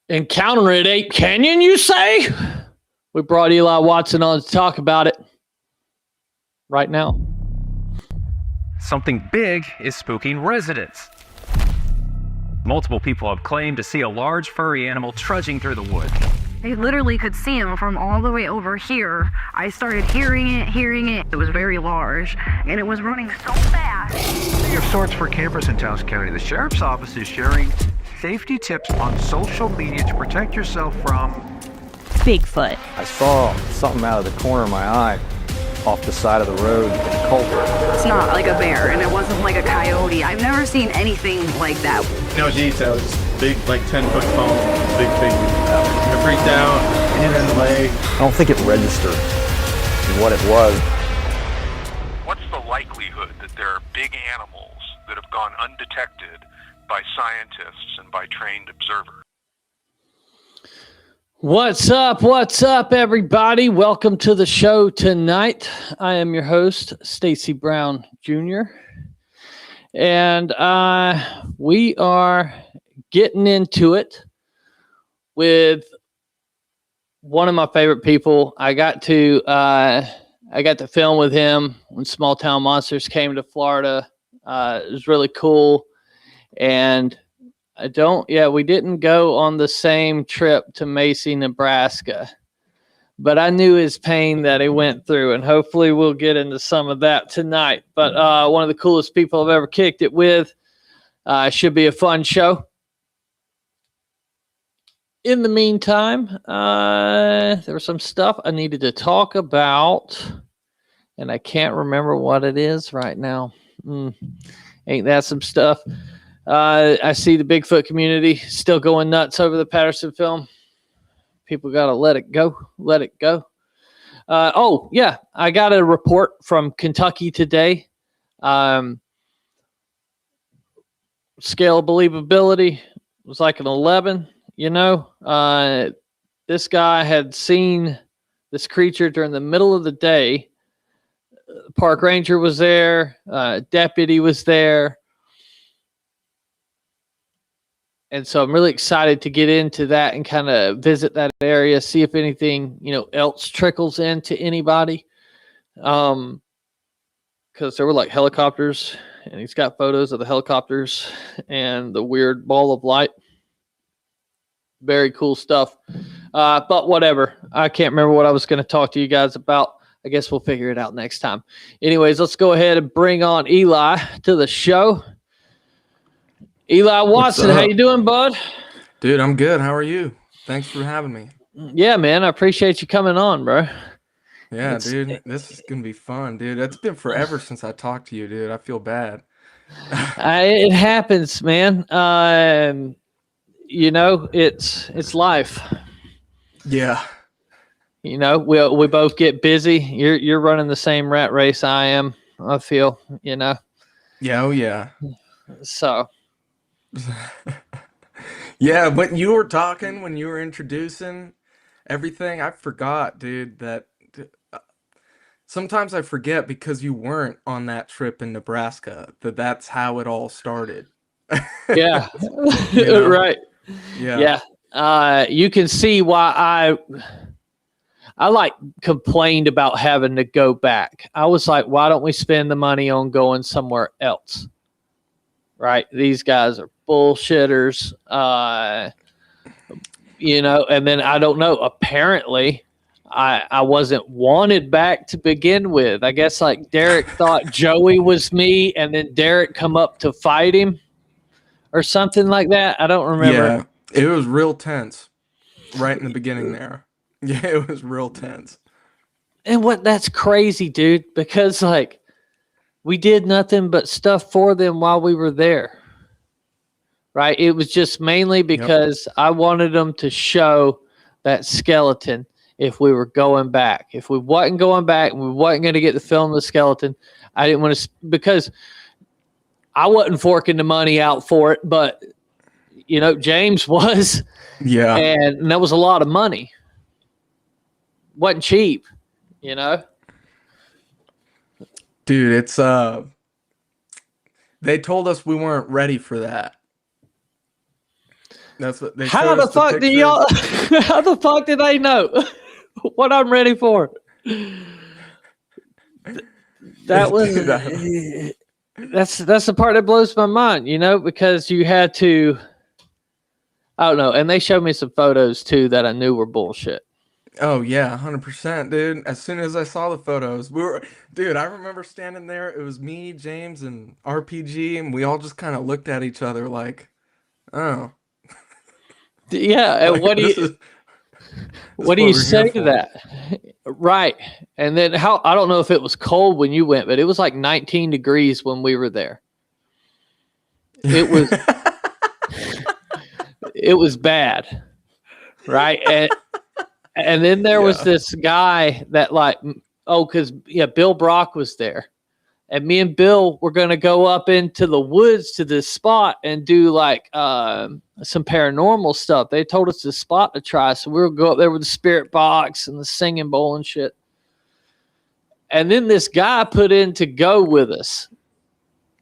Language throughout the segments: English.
Encounter at Ape Canyon, you say? We brought Eli Watson on to talk about it right now. Something big is spooking residents. Multiple people have claimed to see a large furry animal trudging through the woods. They literally could see him from all the way over here. I started hearing it. It was very large, and it was running so fast. Of sorts for campers in Taos County. The Sheriff's Office is sharing safety tips on social media to protect yourself from Bigfoot. I saw something out of the corner of my eye off the side of the road in a culvert. It's not like a bear, and it wasn't like a coyote. I've never seen anything like that. No details. Big, like 10-foot foam. Big thing. I freaked out. Hit it in the leg. I don't think it registered what it was. What's the likelihood that there are big animals that have gone undetected by scientists and by trained observers? What's up, everybody? Welcome to the show tonight. I am your host, Stacy Brown Jr., and we are getting into it with one of my favorite people. I got to film with him when Small Town Monsters came to Florida. It was really cool, and we didn't go on the same trip to Macy, Nebraska, but I knew his pain that he went through, and hopefully we'll get into some of that tonight. But one of the coolest people I've ever kicked it with. Should be a fun show. In the meantime, there was some stuff I needed to talk about, and I can't remember what it is right now. Ain't that some stuff? I see the Bigfoot community still going nuts over the Patterson film. People got to let it go. I got a report from Kentucky today. Scale of believability was like an 11. This guy had seen this creature during the middle of the day. Park ranger was there. Deputy was there. And so I'm really excited to get into that and kind of visit that area, see if anything, else trickles into anybody. Because there were like helicopters, and he's got photos of the helicopters and the weird ball of light. Very cool stuff. But whatever. I can't remember what I was going to talk to you guys about. I guess we'll figure it out next time. Anyways, let's go ahead and bring on Eli to the show. Eli Watson, how you doing, bud? Dude, I'm good. How are you? Thanks for having me. Yeah, man. I appreciate you coming on, bro. Yeah, dude. This is going to be fun, dude. It's been forever since I talked to you, dude. I feel bad. It happens, man. It's life. Yeah. We both get busy. You're running the same rat race I am, I feel, Yeah, oh yeah. So yeah, when you were talking, when you were introducing everything, I forgot, dude, that sometimes I forget because you weren't on that trip in Nebraska, that's how it all started. Yeah. Right. Yeah. You can see why I complained about having to go back. I was like, why don't we spend the money on going somewhere else? Right? These guys are bullshitters. And then I don't know. Apparently, I wasn't wanted back to begin with. I guess Derek thought Joey was me, and then Derek come up to fight him or something like that. I don't remember. Yeah, it was real tense right in the beginning there. Yeah, it was real tense. And that's crazy, dude, because we did nothing but stuff for them while we were there. Right? It was just mainly because I wanted them to show that skeleton if we were going back. If we wasn't going back and we wasn't going to get the film of the skeleton, I didn't want to, because I wasn't forking the money out for it, but James was. Yeah. And that was a lot of money. Wasn't cheap, Dude, it's they told us we weren't ready for that. That's what they How showed the us fuck do picture. y'all? How the fuck did they know what I'm ready for? That was that's the part that blows my mind, because you had to. I don't know, and they showed me some photos too that I knew were bullshit. Oh yeah, 100%, dude. As soon as I saw the photos, dude, I remember standing there. It was me, James, and RPG, and we all just kind of looked at each other like, oh, Yeah, and like, what do you we're say here to for. that? Right, and then I don't know if it was cold when you went, but it was like 19 degrees when we were there. It was it was bad, right? And then there was this guy that because Bill Brock was there, and me and Bill were going to go up into the woods to this spot and do some paranormal stuff. They told us this spot to try, so we would go up there with the spirit box and the singing bowl and shit. And then this guy put in to go with us,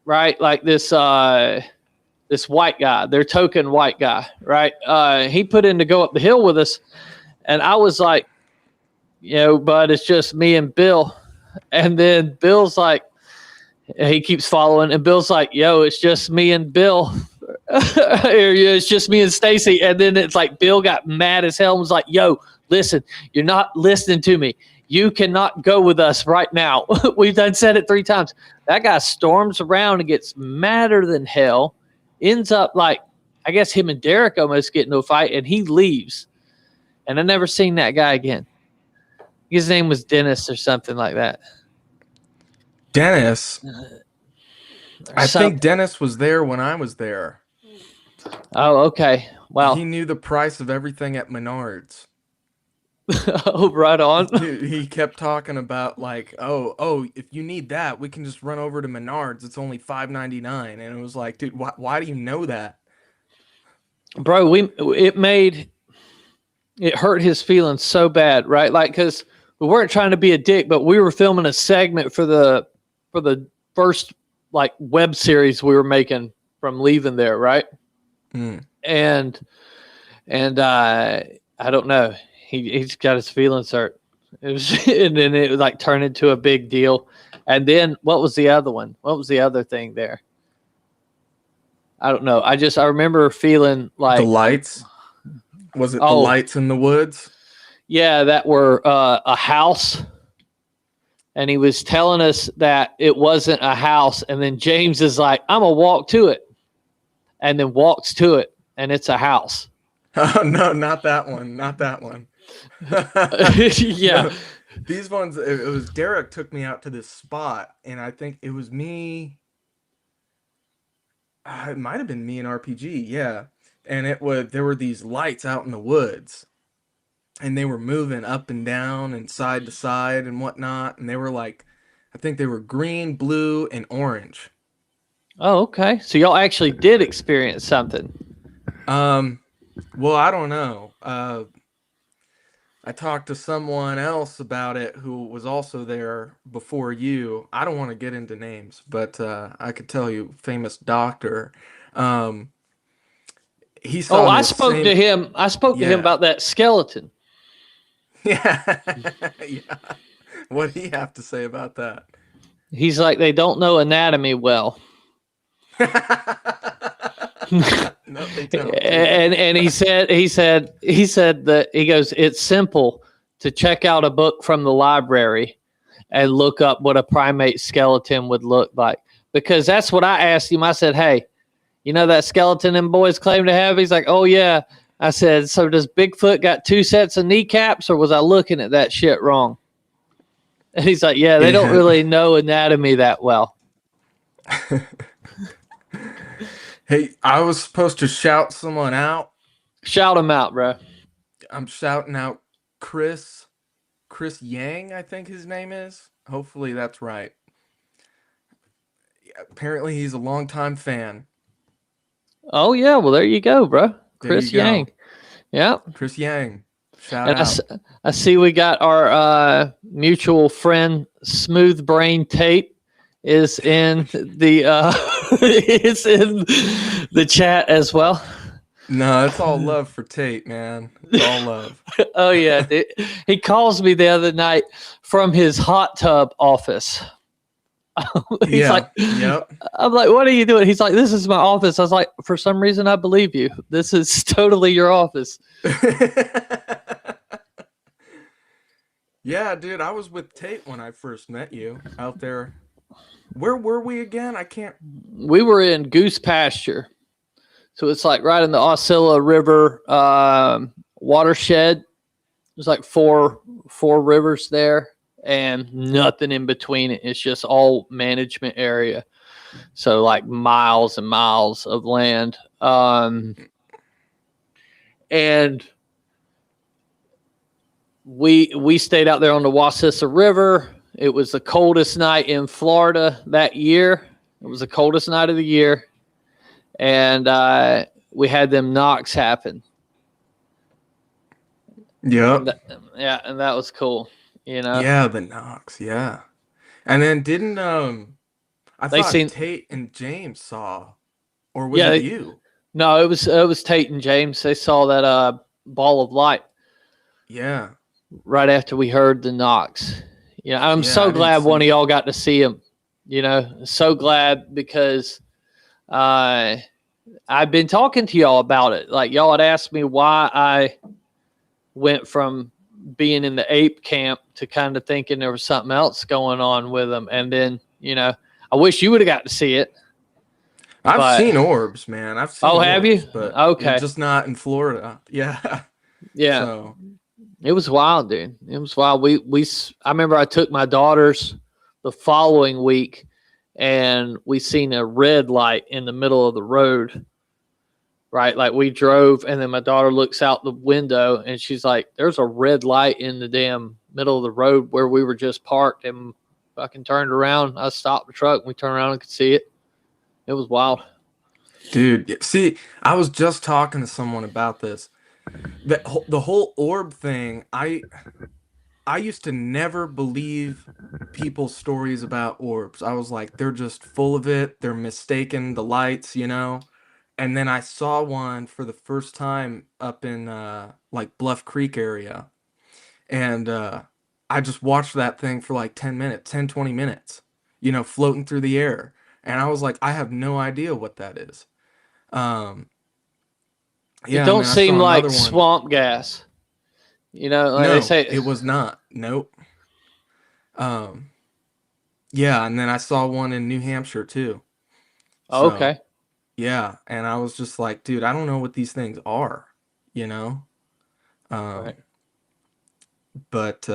right? Like this white guy, their token white guy, right? He put in to go up the hill with us. And I was like, bud, it's just me and Bill. And then Bill's like, he keeps following. And Bill's like, yo, it's just me and Bill. It's just me and Stacy. And then it's like Bill got mad as hell and was like, yo, listen, you're not listening to me. You cannot go with us right now. We've done said it 3 times. That guy storms around and gets madder than hell. Ends up I guess him and Derek almost get into a fight, and he leaves. And I never seen that guy again. His name was Dennis or something like that. Dennis? I think Dennis was there when I was there. Oh, okay. Well, he knew the price of everything at Menards. Oh, right on. He kept talking about oh, if you need that, we can just run over to Menards. It's only $5.99. And it was like, dude, why do you know that? Bro, it hurt his feelings so bad, right? Because we weren't trying to be a dick, but we were filming a segment for the first web series we were making from leaving there, right? Mm. And I don't know. He's got his feelings hurt. It was, and then it turned into a big deal. And then what was the other one? What was the other thing there? I don't know. I remember feeling like the lights. Was it the lights in the woods? Yeah, that were a house. And he was telling us that it wasn't a house. And then James is like, I'm going to walk to it. And then walks to it. And it's a house. Oh, no, not that one. Not that one. Yeah. No, these ones, it was Derek took me out to this spot. And I think it was me. It might have been me and RPG. Yeah. And there were these lights out in the woods, and they were moving up and down and side to side and whatnot. And they were I think they were green, blue, and orange. Oh, okay. So y'all actually did experience something. Well, I don't know. I talked to someone else about it who was also there before you. I don't want to get into names, but I could tell you, famous doctor. He saw. I spoke to him. I spoke to him about that skeleton. Yeah. Yeah. What did he have to say about that? He's like, they don't know anatomy well. No, they don't. And he said that he goes, it's simple to check out a book from the library and look up what a primate skeleton would look like. Because that's what I asked him. I said, hey, you know that skeleton them boys claim to have? He's like, oh, yeah. I said, so does Bigfoot got 2 sets of kneecaps, or was I looking at that shit wrong? And he's like, yeah, they don't really know anatomy that well. Hey, I was supposed to shout someone out. Shout him out, bro. I'm shouting out Chris Yang, I think his name is. Hopefully that's right. Apparently he's a longtime fan. Oh, yeah. Well, there you go, bro. Chris Yang. Yeah. Chris Yang. Shout out. I see we got our mutual friend, Smooth Brain Tate, is in the is in the chat as well. No, it's all love for Tate, man. It's all love. Oh yeah, dude. He calls me the other night from his hot tub office. He's Yeah. like, Yep. I'm like, what are you doing? He's like, this is my office. I was like, for some reason, I believe you. This is totally your office. Yeah, dude, I was with Tate when I first met you out there. Where were we again? I can't. We were in Goose Pasture. So it's like right in the Osceola River watershed. There's like four rivers there and nothing in between it. It's just all management area. So like miles and miles of land. And we stayed out there on the Wasissa River. It was the coldest night in Florida that year. It was the coldest night of the year. And we had them knocks happen. Yep. And that was cool. You know? Yeah, the knocks. Yeah. And then didn't I They thought seen- Tate and James saw, or was it you? No, it was Tate and James. They saw that ball of light Yeah. right after we heard the knocks. You know, I'm Yeah, I so didn't glad see one of y'all got to see him. You know, so glad because I've been talking to y'all about it. Like y'all had asked me why I went from being in the ape camp to kind of thinking there was something else going on with them. And then, you know, I wish you would have got to see it. I've seen orbs, man. I've seen Oh, have orbs, you? But Okay. just not in Florida. Yeah. Yeah. So, It was wild, dude. It was wild. I remember I took my daughters the following week and we seen a red light in the middle of the road. Right? Like we drove and then my daughter looks out the window and she's like, there's a red light in the damn middle of the road where we were just parked, and fucking turned around. I stopped the truck and we turned around and could see it. It was wild. dude, see, I was just talking to someone about this. The whole orb thing, I used to never believe people's stories about orbs. I was like, they're just full of it. They're mistaken the lights, you know? And then I saw one for the first time up in like Bluff Creek area. And I just watched that thing for like 10 minutes, 10, 20 minutes, you know, floating through the air. And I was like, I have no idea what that is. Yeah, It don't man, I seem saw like another one. swamp gas. You know, like No, they say it was not. Nope. Yeah, and then I saw one in New Hampshire too. Oh, So, okay. yeah, and I was just like, dude, I don't know what these things are, you know? Right. But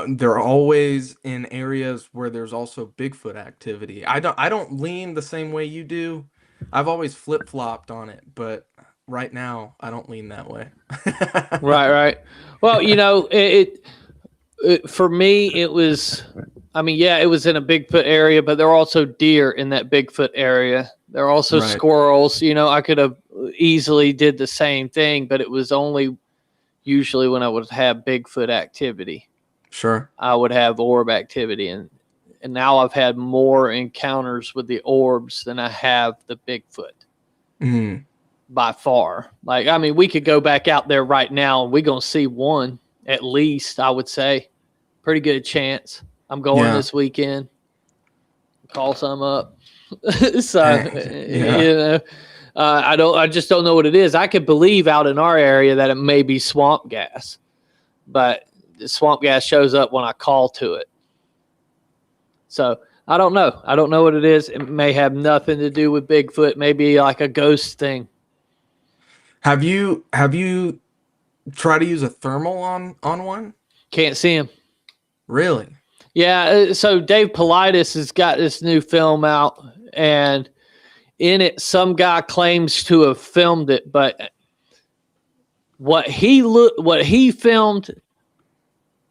they're always in areas where there's also Bigfoot activity. I don't lean the same way you do. I've always flip-flopped on it, but right now I don't lean that way. Right. Well, you know, it for me, it was, I mean, yeah, it was in a Bigfoot area, but there are also deer in that Bigfoot area. There are also Right. squirrels. You know, I could have easily did the same thing, but it was only usually when I would have Bigfoot activity. Sure. I would have orb activity, and now I've had more encounters with the orbs than I have the Bigfoot Mm. by far. Like, I mean, we could go back out there right now and we're going to see one at least, I would say. Pretty good chance. I'm going Yeah. this weekend. Call some up. So, Yeah. you know, I just don't know what it is. I could believe out in our area that it may be swamp gas, but the swamp gas shows up when I call to it. So I don't know. I don't know what it is. It may have nothing to do with Bigfoot. Maybe like a ghost thing. Have you tried to use a thermal on one? Can't see him. Really? Yeah. So Dave Politis has got this new film out, and in it, some guy claims to have filmed it, but what he filmed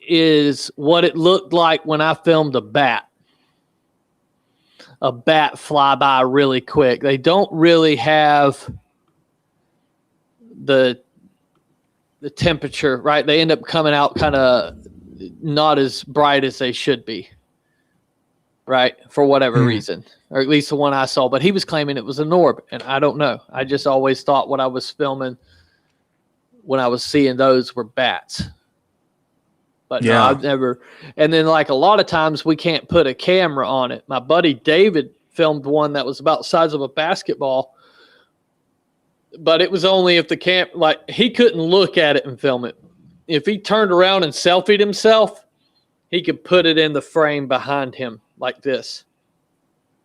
is what it looked like when I filmed a bat. A bat fly by really quick. They don't really have the temperature, right? They end up coming out kind of not as bright as they should be. right? For whatever reason, or at least the one I saw. But he was claiming it was an orb, and I don't know. I just always thought what I was filming when I was seeing those were bats. But no, I've never. And then, like, a lot of times we can't put a camera on it. My buddy David filmed one that was about the size of a basketball, but it was only if the like, he couldn't look at it and film it. If he turned around and selfied himself, he could put it in the frame behind him like this,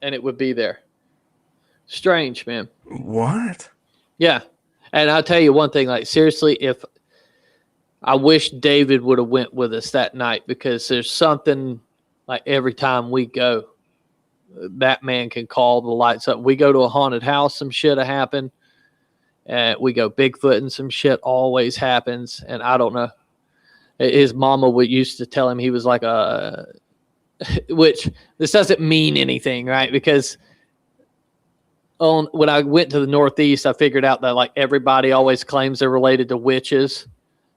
and it would be there. Strange, man. What? Yeah. And I'll tell you one thing, like, seriously, if I wish David would have went with us that night, because there's something, like, every time we go, that man can call the lights up. We go to a haunted house, some shit will happen. We go Bigfoot and some shit always happens. And I don't know. His mama used to tell him he was like which this doesn't mean anything, right? Because when I went to the Northeast, I figured out that, like, everybody always claims they're related to witches,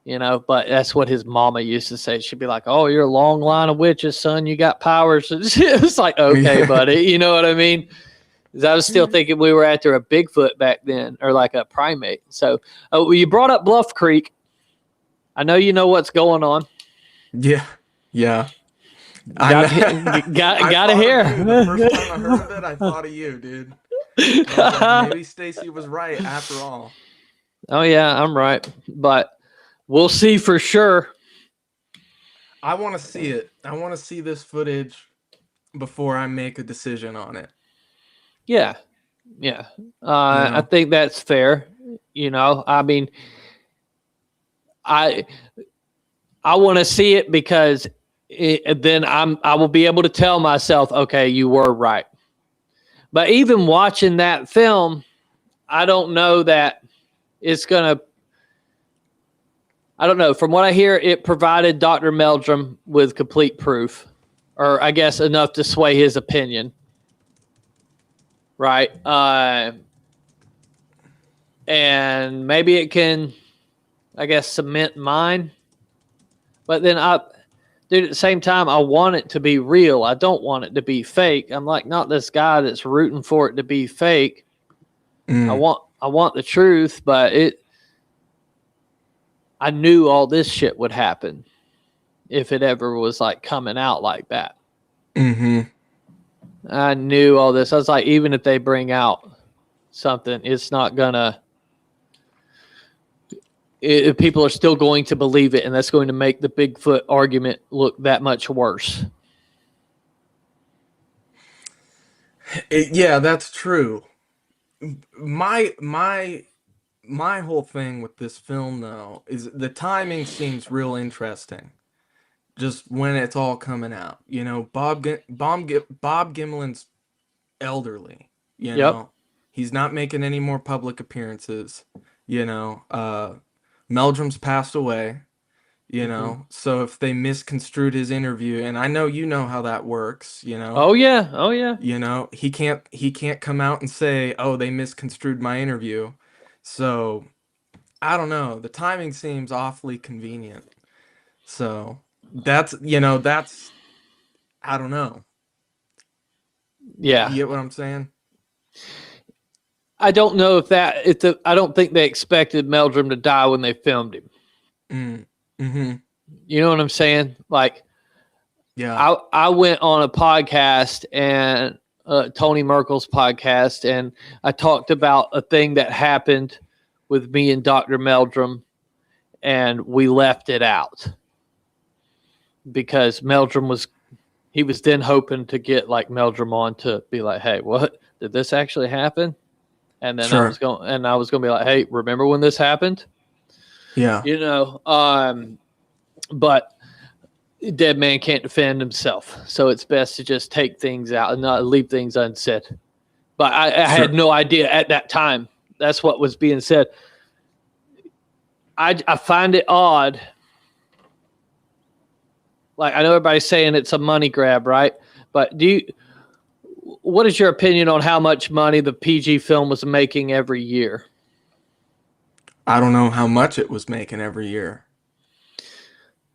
you know, but that's what his mama used to say. She'd be like, "Oh, you're a long line of witches, son. You got powers." It's like, okay, buddy. You know what I mean? I was still thinking we were after a Bigfoot back then, or like a primate. So you brought up Bluff Creek. I know you know what's going on. Yeah. Got to hear. The first time I heard of it, I thought of you, dude. Like, maybe Stacy was right after all. Oh yeah, I'm right, but we'll see for sure. I want to see it. I want to see this footage before I make a decision on it. Yeah. I think that's fair. You know, I mean, I want to see it because then I will be able to tell myself, okay, you were right. But even watching that film, I don't know that it's gonna. I don't know. From what I hear, it provided Dr. Meldrum with complete proof, or I guess enough to sway his opinion. Right. And maybe it can, I guess, cement mine. But then dude, at the same time, I want it to be real. I don't want it to be fake. I'm like, not this guy that's rooting for it to be fake. I want the truth, but I knew all this shit would happen if it ever was, like, coming out like that. Mm-hmm. I knew all this. I was like, even if they bring out something, it's not gonna. People are still going to believe it, and that's going to make the Bigfoot argument look that much worse. Yeah, that's true. My whole thing with this film, though, is the timing seems real interesting. Just when it's all coming out, you know, Bob Gimlin's elderly, you know, he's not making any more public appearances, you know, Meldrum's passed away, you know, so if they misconstrued his interview, and I know you know how that works, you know. Oh yeah. You know, he can't come out and say, "Oh, they misconstrued my interview." So, I don't know. The timing seems awfully convenient. So, that's I don't know. Yeah. You get what I'm saying? I don't know I don't think they expected Meldrum to die when they filmed him. Mm-hmm. You know what I'm saying? Like, yeah. I went on a podcast, and Tony Merkel's podcast, and I talked about a thing that happened with me and Dr. Meldrum, and we left it out because Meldrum was then hoping to get, like, Meldrum on to be like, "Hey, what did this actually happen?" And then I was going to be like, "Hey, remember when this happened?" Yeah. You know, but dead man can't defend himself, so it's best to just take things out and not leave things unsaid. But I had no idea at that time that's what was being said. I find it odd. Like, I know everybody's saying it's a money grab, right? But what is your opinion on how much money the PG film was making every year? I don't know how much it was making every year.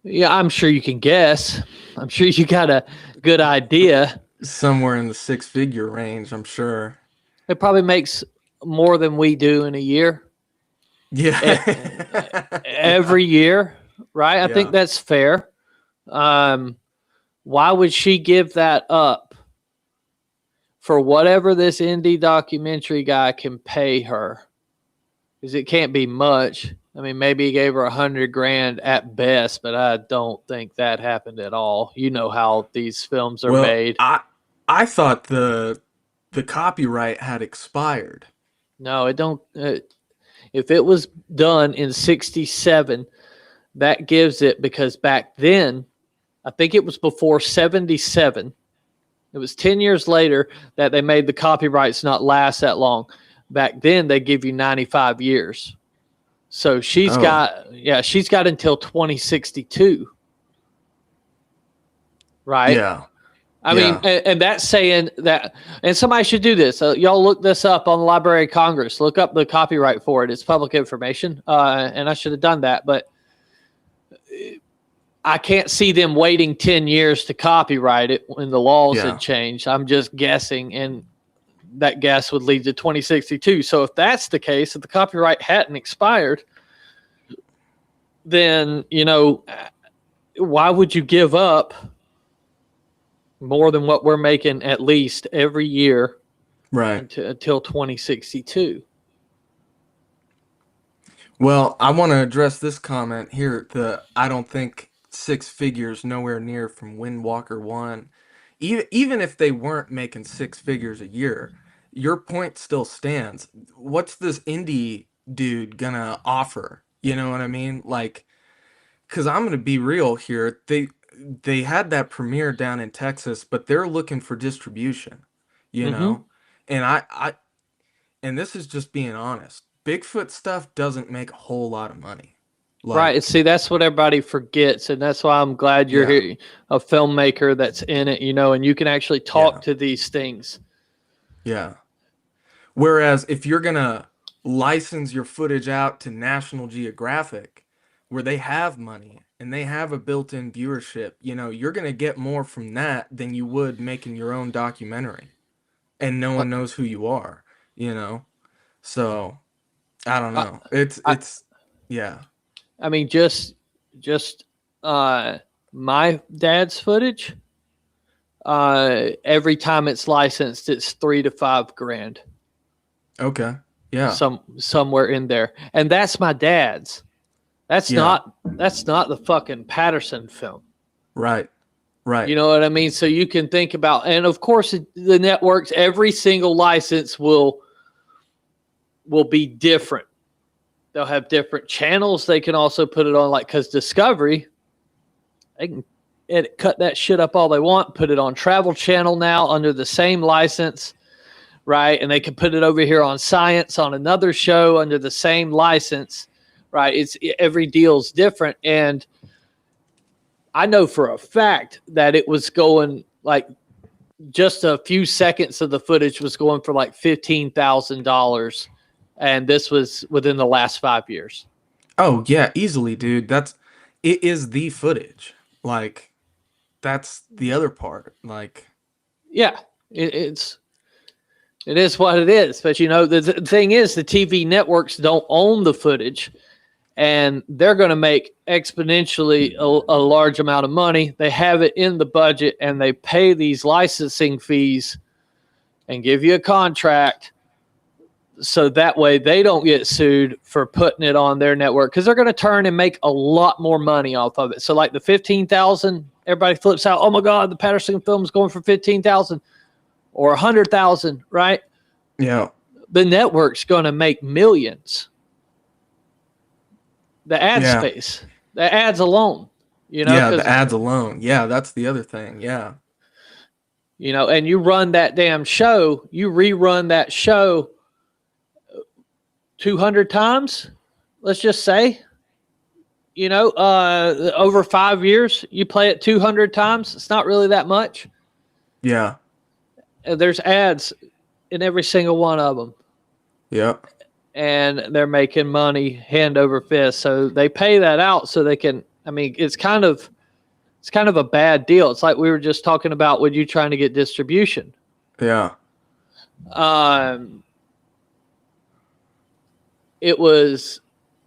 Yeah, I'm sure you can guess. I'm sure you got a good idea. Somewhere in the six-figure range, I'm sure. It probably makes more than we do in a year. Yeah. Every year, right? I think that's fair. Why would she give that up for whatever this indie documentary guy can pay her? Because it can't be much. I mean, maybe he gave her $100,000 at best, but I don't think that happened at all. You know how these films are made. I thought the copyright had expired. No, it don't. If it was done in 1967, that gives it, because back then, I think it was before 1977. It was 10 years later that they made the copyrights not last that long. Back then, they give you 95 years. So she's got until 2062. Right? Yeah. I mean, and that's saying that, and somebody should do this. Y'all look this up on the Library of Congress. Look up the copyright for it. It's public information. And I should have done that, but I can't see them waiting 10 years to copyright it when the laws had changed. I'm just guessing, and that guess would lead to 2062. So if that's the case, if the copyright hadn't expired, then, why would you give up more than what we're making at least every year, right, until 2062? Well, I want to address this comment here. I don't think six figures nowhere near from Windwalker 1. Even if they weren't making six figures a year, your point still stands. What's this indie dude gonna offer? You know what I mean? Like, because I'm gonna be real here. They had that premiere down in Texas, but they're looking for distribution, you know? And I and this is just being honest. Bigfoot stuff doesn't make a whole lot of money. Right. See, that's what everybody forgets. And that's why I'm glad you're here, a filmmaker that's in it, and you can actually talk to these things. Yeah. Whereas if you're going to license your footage out to National Geographic, where they have money and they have a built-in viewership, you're going to get more from that than you would making your own documentary. And no one knows who you are, So, I don't know. I mean, just my dad's footage, every time it's licensed, it's $3,000 to $5,000. Okay. Yeah. Somewhere in there. And that's my dad's. That's not the fucking Patterson film. Right. Right. You know what I mean? So you can think about, and of course the networks, every single license will be different. They'll have different channels. They can also put it on, like, because Discovery, they can cut that shit up all they want, put it on Travel Channel now under the same license, right? And they can put it over here on Science on another show under the same license, right? Every deal's different. And I know for a fact that it was going, like, just a few seconds of the footage was going for like $15,000. And this was within the last 5 years. Oh yeah, easily, dude. It is the footage. Like, that's the other part. Like, yeah, it is what it is. But the thing is, the TV networks don't own the footage, and they're going to make exponentially a large amount of money. They have it in the budget, and they pay these licensing fees and give you a contract. So that way they don't get sued for putting it on their network, because they're going to turn and make a lot more money off of it. So like the 15,000, everybody flips out. Oh my God, the Patterson film is going for 15,000 or 100,000, right? Yeah. The network's going to make millions. The ad space, the ads alone, Yeah, the ads alone. Yeah, that's the other thing. Yeah. And you run that damn show, you rerun that show 200 times, let's just say, over 5 years, you play it 200 times. It's not really that much. Yeah. And there's ads in every single one of them. Yeah. And they're making money hand over fist. So they pay that out so they can, it's kind of It's kind of a bad deal. It's like we were just talking about with you trying to get distribution. Yeah.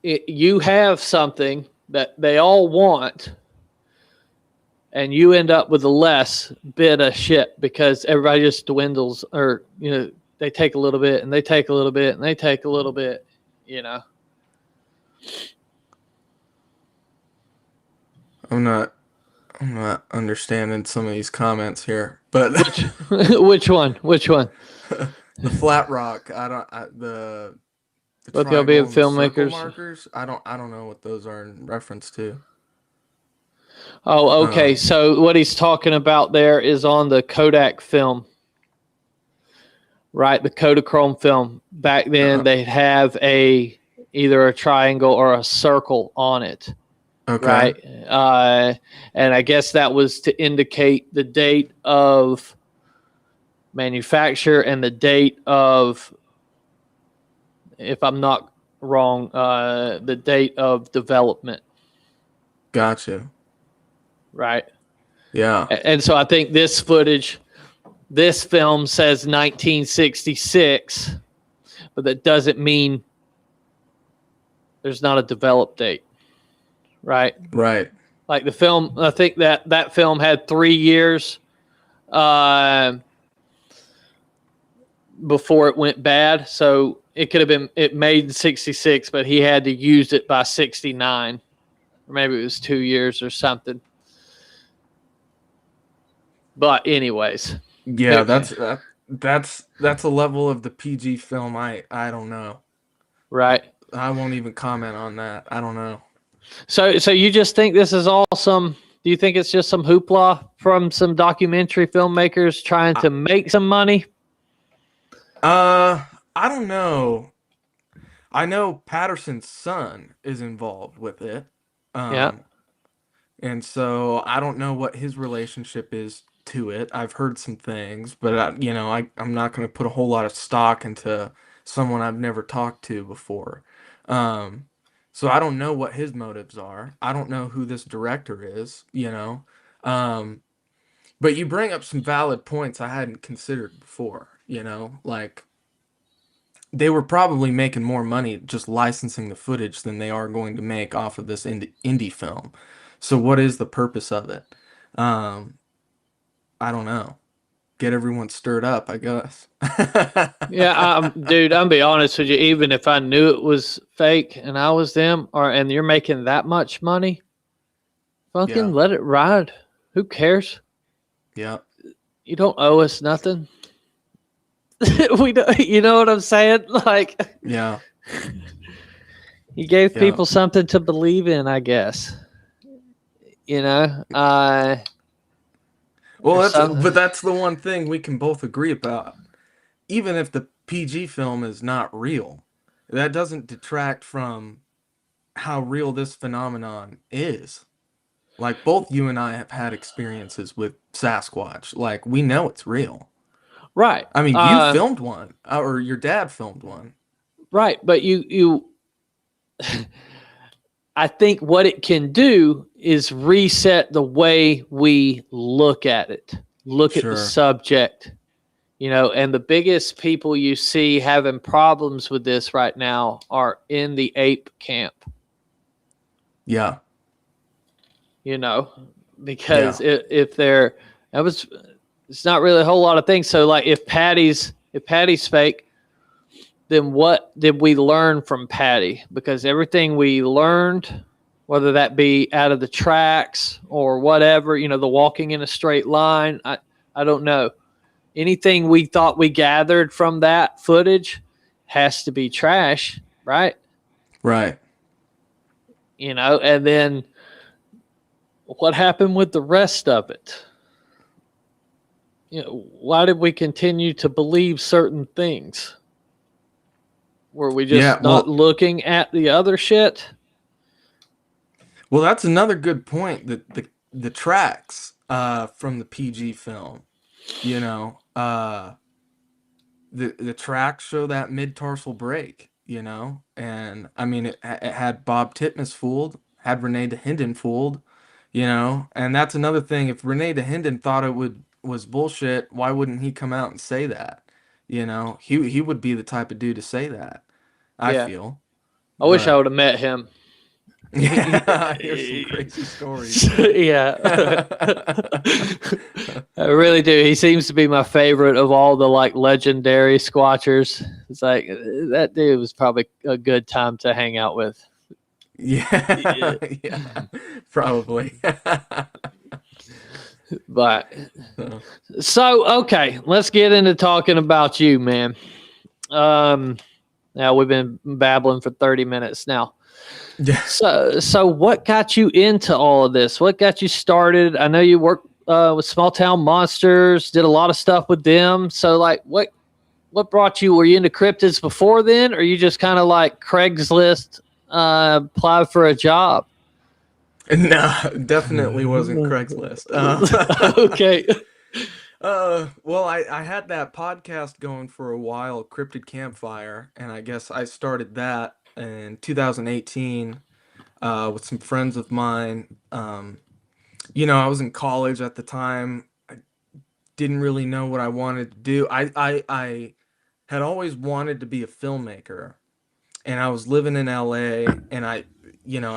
You have something that they all want, and you end up with a less bit of shit because everybody just dwindles, or, you know, they take a little bit and they take a little bit and they take a little bit, you know. I'm not understanding some of these comments here, but Which one? the flat rock, the Both y'all being triangle and the circle filmmakers. markers, I don't know what those are in reference to. Oh, okay. So what he's talking about there is on the Kodak film, right? The Kodachrome film. Back then, they'd have either a triangle or a circle on it. Okay. Right. And I guess that was to indicate the date of manufacture and the date of, if I'm not wrong, the date of development. Gotcha. Right. Yeah. And so I think this film says 1966, but that doesn't mean there's not a developed date. Right. Right. Like the film, I think that film had 3 years before it went bad. So it could have been, it made in 66, but he had to use it by 69. Or maybe it was 2 years or something. But anyways. Yeah, that's a level of the PG film I don't know. Right. I won't even comment on that. I don't know. So you just think this is awesome? Do you think it's just some hoopla from some documentary filmmakers trying to make some money? I don't know. I know Patterson's son is involved with it. Yeah. And so I don't know what his relationship is to it. I've heard some things, but I'm not going to put a whole lot of stock into someone I've never talked to before. So I don't know what his motives are. I don't know who this director is, but you bring up some valid points I hadn't considered before, like they were probably making more money just licensing the footage than they are going to make off of this indie film. So what is the purpose of it? I don't know. Get everyone stirred up, I guess. Yeah, dude, I'm be honest with you. Even if I knew it was fake and I was them, and you're making that much money, fucking let it ride. Who cares? Yeah. You don't owe us nothing. We don't, you know what I'm saying? Like, yeah, you gave people something to believe in, I guess. Well, that's the one thing we can both agree about. Even if the PG film is not real, that doesn't detract from how real this phenomenon is. Like, both you and I have had experiences with Sasquatch. Like, we know it's real. Right. I mean, you filmed one, or your dad filmed one. Right, but you I think what it can do is reset the way we look at it, look at the subject, and the biggest people you see having problems with this right now are in the ape camp. Yeah. Because it's not really a whole lot of things. So like if Patty's fake, then what did we learn from Patty? Because everything we learned, whether that be out of the tracks or whatever, the walking in a straight line, I don't know. Anything we thought we gathered from that footage has to be trash, right? Right. And then what happened with the rest of it? Why did we continue to believe certain things? Were we just not looking at the other shit? Well, that's another good point. The tracks from the PG film, the tracks show that mid-tarsal break, and I mean it had Bob Titmus fooled, had Renee DeHinden fooled, And that's another thing. If Rene DeHinden thought was bullshit, why wouldn't he come out and say that? He would be the type of dude to say that, I Yeah. feel. I wish I But would have met him. yeah, I hear some crazy stories. Yeah. I really do. He seems to be my favorite of all the like legendary squatchers. It's like that dude was probably a good time to hang out with. Yeah, yeah, probably. But So, so okay, let's get into talking about you, man. Now we've been babbling for 30 minutes now. yeah. So what got you into all of this? What got you started? I know you worked with Small Town Monsters, did a lot of stuff with them. So like what brought you? Were you into cryptids before then, or you just kind of like Craigslist applied for a job? No, definitely wasn't Craigslist. Okay. Well, I had that podcast going for a while, Cryptid Campfire, and I guess I started that in 2018 with some friends of mine. I was in college at the time. I didn't really know what I wanted to do. I had always wanted to be a filmmaker, and I was living in LA, and I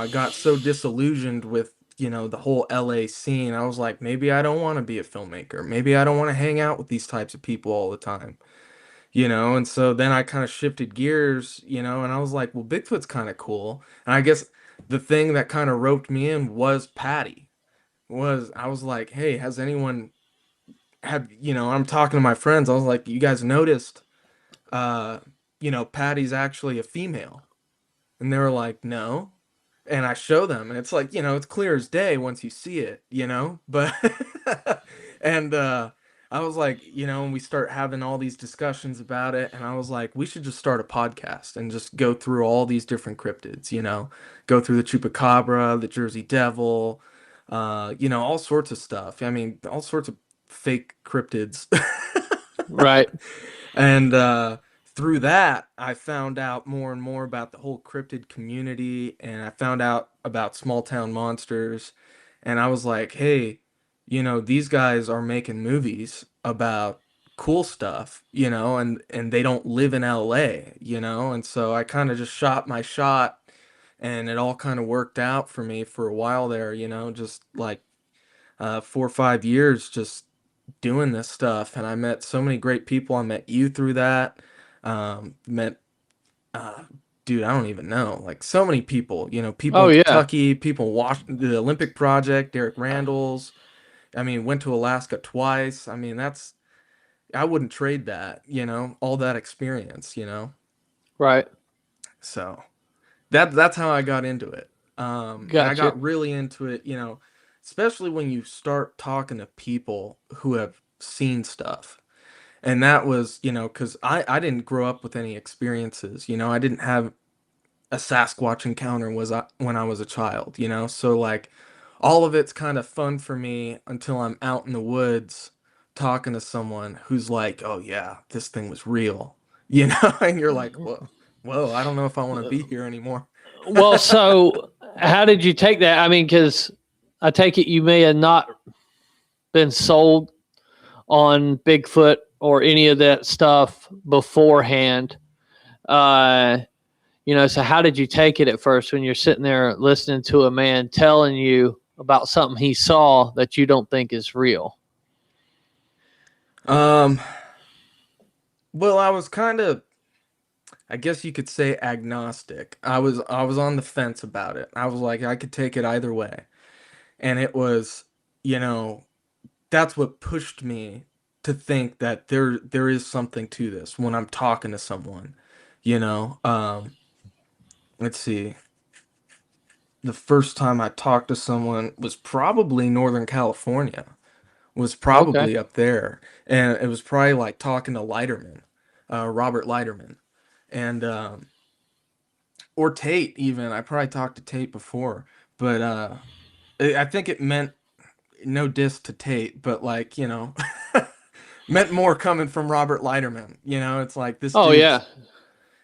got so disillusioned with, the whole LA scene. I was like, maybe I don't want to be a filmmaker. Maybe I don't want to hang out with these types of people all the time, and so then I kind of shifted gears, and I was like, well, Bigfoot's kind of cool. And I guess the thing that kind of roped me in was Patty. I was like, hey, has anyone I'm talking to my friends. I was like, you guys noticed, Patty's actually a female? And they were like, no. And I show them, and it's like, it's clear as day once you see it, but, and, I was like, and we start having all these discussions about it. And I was like, we should just start a podcast and just go through all these different cryptids, go through the Chupacabra, the Jersey Devil, all sorts of stuff. I mean, all sorts of fake cryptids. Right. And through that, I found out more and more about the whole cryptid community, and I found out about Small Town Monsters. And I was like, hey, these guys are making movies about cool stuff, and they don't live in LA, and so I kind of just shot my shot, and it all kind of worked out for me for a while there, just like 4 or 5 years just doing this stuff. And I met so many great people. I met you through that. Met dude, I don't even know, like so many people, people Oh in yeah. Kentucky, people watched the Olympic Project, Derek Randall's. I mean, went to Alaska twice. I mean, I wouldn't trade that, all that experience, Right. So that's how I got into it. And I Gotcha. got really into it, especially when you start talking to people who have seen stuff. And that was, because I didn't grow up with any experiences, I didn't have a Sasquatch encounter when I was a child, so like all of it's kind of fun for me until I'm out in the woods talking to someone who's like, oh yeah, this thing was real, and you're like, whoa, I don't know if I want to be here anymore. Well, so how did you take that? I mean, because I take it you may have not been sold on Bigfoot or any of that stuff beforehand. So how did you take it at first when you're sitting there listening to a man telling you about something he saw that you don't think is real? Well, I was kind of, I guess you could say, agnostic. I was on the fence about it. I was like, I could take it either way. And it was, that's what pushed me to think that there is something to this when I'm talking to someone, let's see. The first time I talked to someone was probably Northern California, was Okay. probably up there. And it was probably like talking to Leiterman, Robert Leiterman. And, or Tate even. I probably talked to Tate before, but, I think it meant no diss to Tate, but like, meant more coming from Robert Leiterman. It's like this Oh dude's yeah.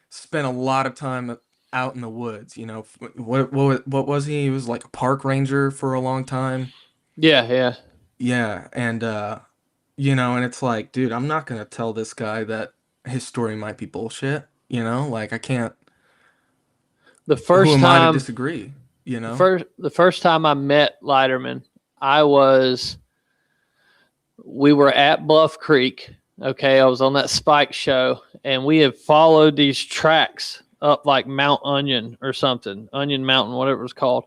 spent a lot of time out in the woods. You know, what was he? He was like a park ranger for a long time. Yeah. Yeah, and you know, and it's like, dude, I'm not gonna tell this guy that his story might be bullshit. You know, like I can't. The Who first am I to time, disagree? You know. the first time I met Leiterman, we were at Bluff Creek. Okay, I was on that Spike show, and we had followed these tracks up like Mount Onion or something, Onion Mountain, whatever it was called.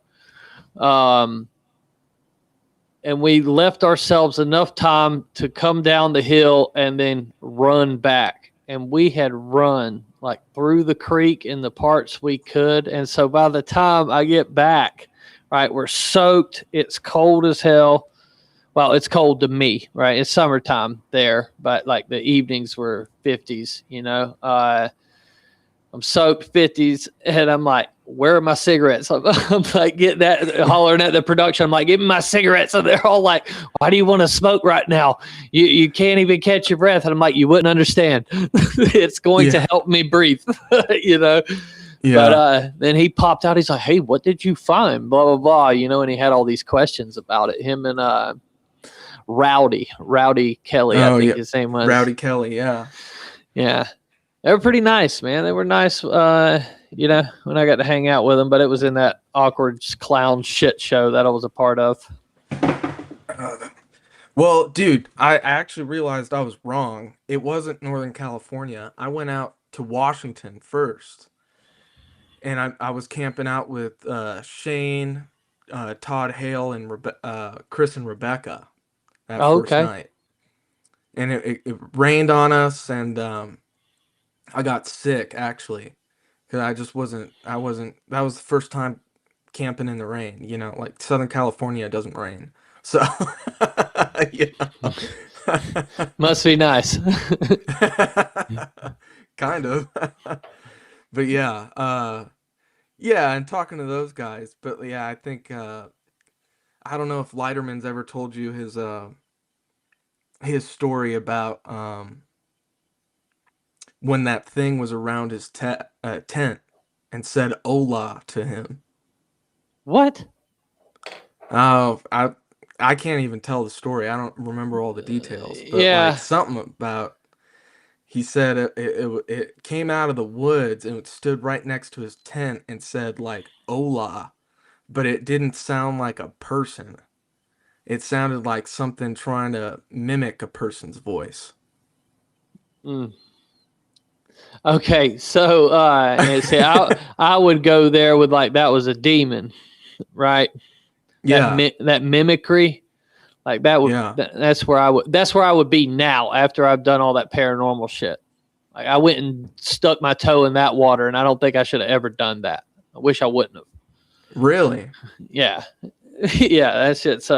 And we left ourselves enough time to come down the hill and then run back. And we had run like through the creek in the parts we could. And so by the time I get back, right, we're soaked. It's cold as hell. Well, it's cold to me, right? It's summertime there, but like the evenings were 50s, you know. I'm soaked 50s, and I'm like, where are my cigarettes? I'm like, get that, hollering at the production. I'm like, give me my cigarettes. And they're all like, why do you want to smoke right now? You can't even catch your breath. And I'm like, you wouldn't understand. It's going to help me breathe, you know? Yeah. But then he popped out. He's like, hey, what did you find? Blah, blah, blah. You know, and he had all these questions about it. Him and Rowdy Kelly, I think his name was. Rowdy Kelly, yeah. Yeah. They were pretty nice, man. They were nice, you know, when I got to hang out with them, but it was in that awkward clown shit show that I was a part of. Well, dude, I actually realized I was wrong. It wasn't Northern California. I went out to Washington first, and I was camping out with Shane, Todd Hale, and Chris and Rebecca that first night. And it rained on us, and I got sick, actually, because that was the first time camping in the rain, you know, like Southern California doesn't rain. So, you know. Must be nice. Kind of. But yeah, and talking to those guys, but yeah, I think, I don't know if Leiterman's ever told you his story about, when that thing was around his tent and said "Hola" to him. What? Oh, I can't even tell the story. I don't remember all the details. But like something about, he said it came out of the woods and it stood right next to his tent and said like "Hola," but it didn't sound like a person. It sounded like something trying to mimic a person's voice. Okay, so see, I would go there with like that was a demon, right? That mimicry, like that would. Yeah. That's where I would be now after I've done all that paranormal shit. Like I went and stuck my toe in that water, and I don't think I should have ever done that. I wish I wouldn't have. Really? Yeah, yeah. That shit's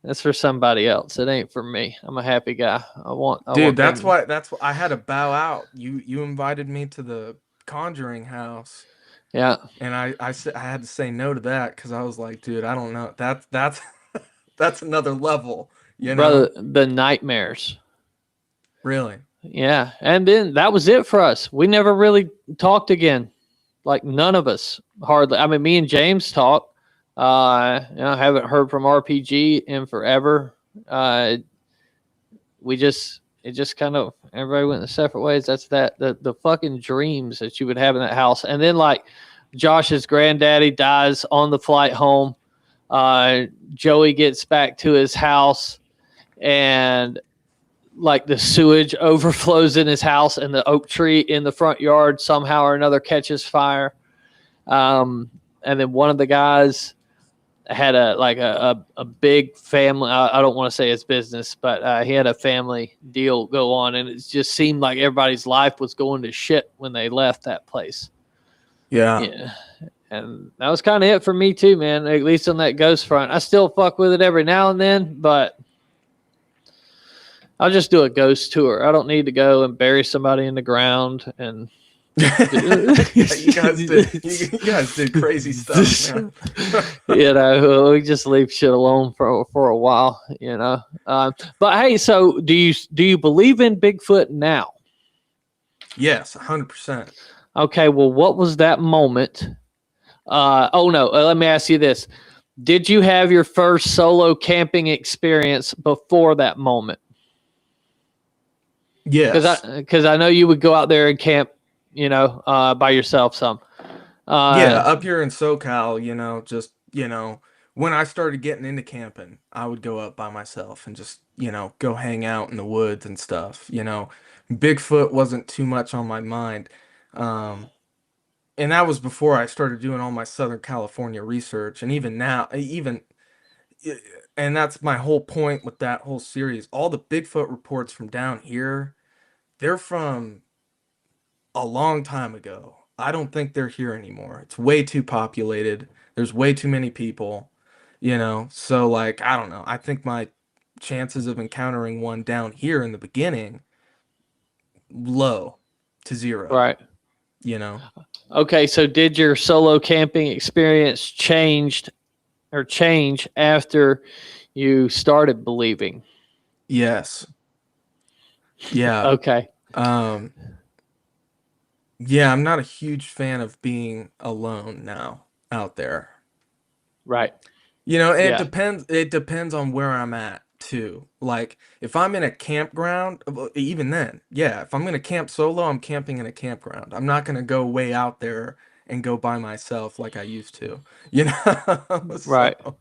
that's for somebody else. It ain't for me. I'm a happy guy. That's why I had to bow out. You invited me to the Conjuring house. Yeah. And I had to say no to that because I was like, dude, I don't know. That's another level, you know. Brother, the nightmares. Really? Yeah. And then that was it for us. We never really talked again. Like none of us hardly. I mean, me and James talked. I haven't heard from RPG in forever. It just kind of, everybody went in separate ways. That's the fucking dreams that you would have in that house. And then like Josh's granddaddy dies on the flight home. Joey gets back to his house and like the sewage overflows in his house and the oak tree in the front yard somehow or another catches fire. And then one of the guys had a big family. I don't want to say his business, but he had a family deal go on, and it just seemed like everybody's life was going to shit when they left that place. Yeah. And that was kind of it for me too, man. At least on that ghost front, I still fuck with it every now and then, but I'll just do a ghost tour. I don't need to go and bury somebody in the ground and. You guys did crazy stuff, man. You know, we just leave shit alone for a while, you know. But hey, so do you believe in Bigfoot now? Yes, 100%. Okay, well, what was that moment? Oh no, let me ask you this. Did you have your first solo camping experience before that moment? Yes. Because I know you would go out there and camp, by yourself some. Yeah, Uh, up here in SoCal, just, when I started getting into camping, I would go up by myself and just, go hang out in the woods and stuff, Bigfoot wasn't too much on my mind. Um, and that was before I started doing all my Southern California research. And even now, and that's my whole point with that whole series. All the Bigfoot reports from down here, they're from a long time ago. I don't think they're here anymore. It's way too populated. There's way too many people, So like, I don't know. I think my chances of encountering one down here in the beginning low to zero, right. you know. Okay, so did your solo camping experience change after you started believing? Yes. Yeah. Okay, Um yeah, I'm not a huge fan of being alone now out there. right. It Yeah, depends on where I'm at too. Like if I'm in a campground, well, even then, yeah, if I'm gonna camp solo, I'm camping in a campground. I'm not gonna go way out there and go by myself like I used to, you know? right. So,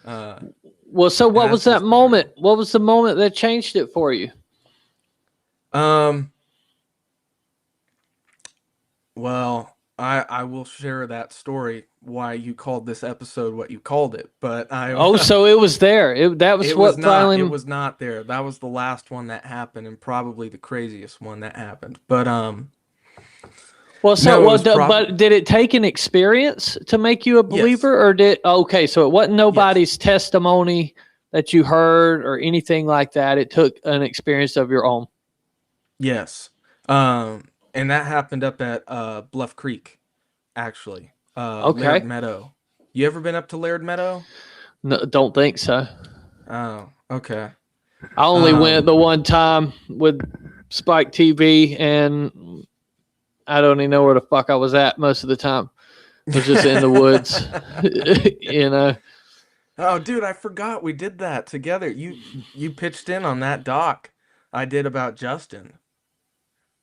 uh, Well, so and what was that's that just me, moment? really. What was the moment that changed it for you? Um, well, I will share that story why you called this episode what you called it, but Oh, I so it was there. That was what it finally. was not there. That was the last one that happened and probably the craziest one that happened. But Well, no, it was probably but did it take an experience to make you a yes. believer, or okay? So it wasn't Yes. nobody's testimony that you heard or anything like that. It took an experience of your own. Yes. And that happened up at Bluff Creek, actually. Laird Okay, Meadow. You ever been up to Laird Meadow? no, don't think so. Oh, okay. I only went Um the one time with Spike TV, and I don't even know where the fuck I was at most of the time. I was just in the woods, you know. Oh, dude, I forgot we did that together. You pitched in on that doc I did about Justin.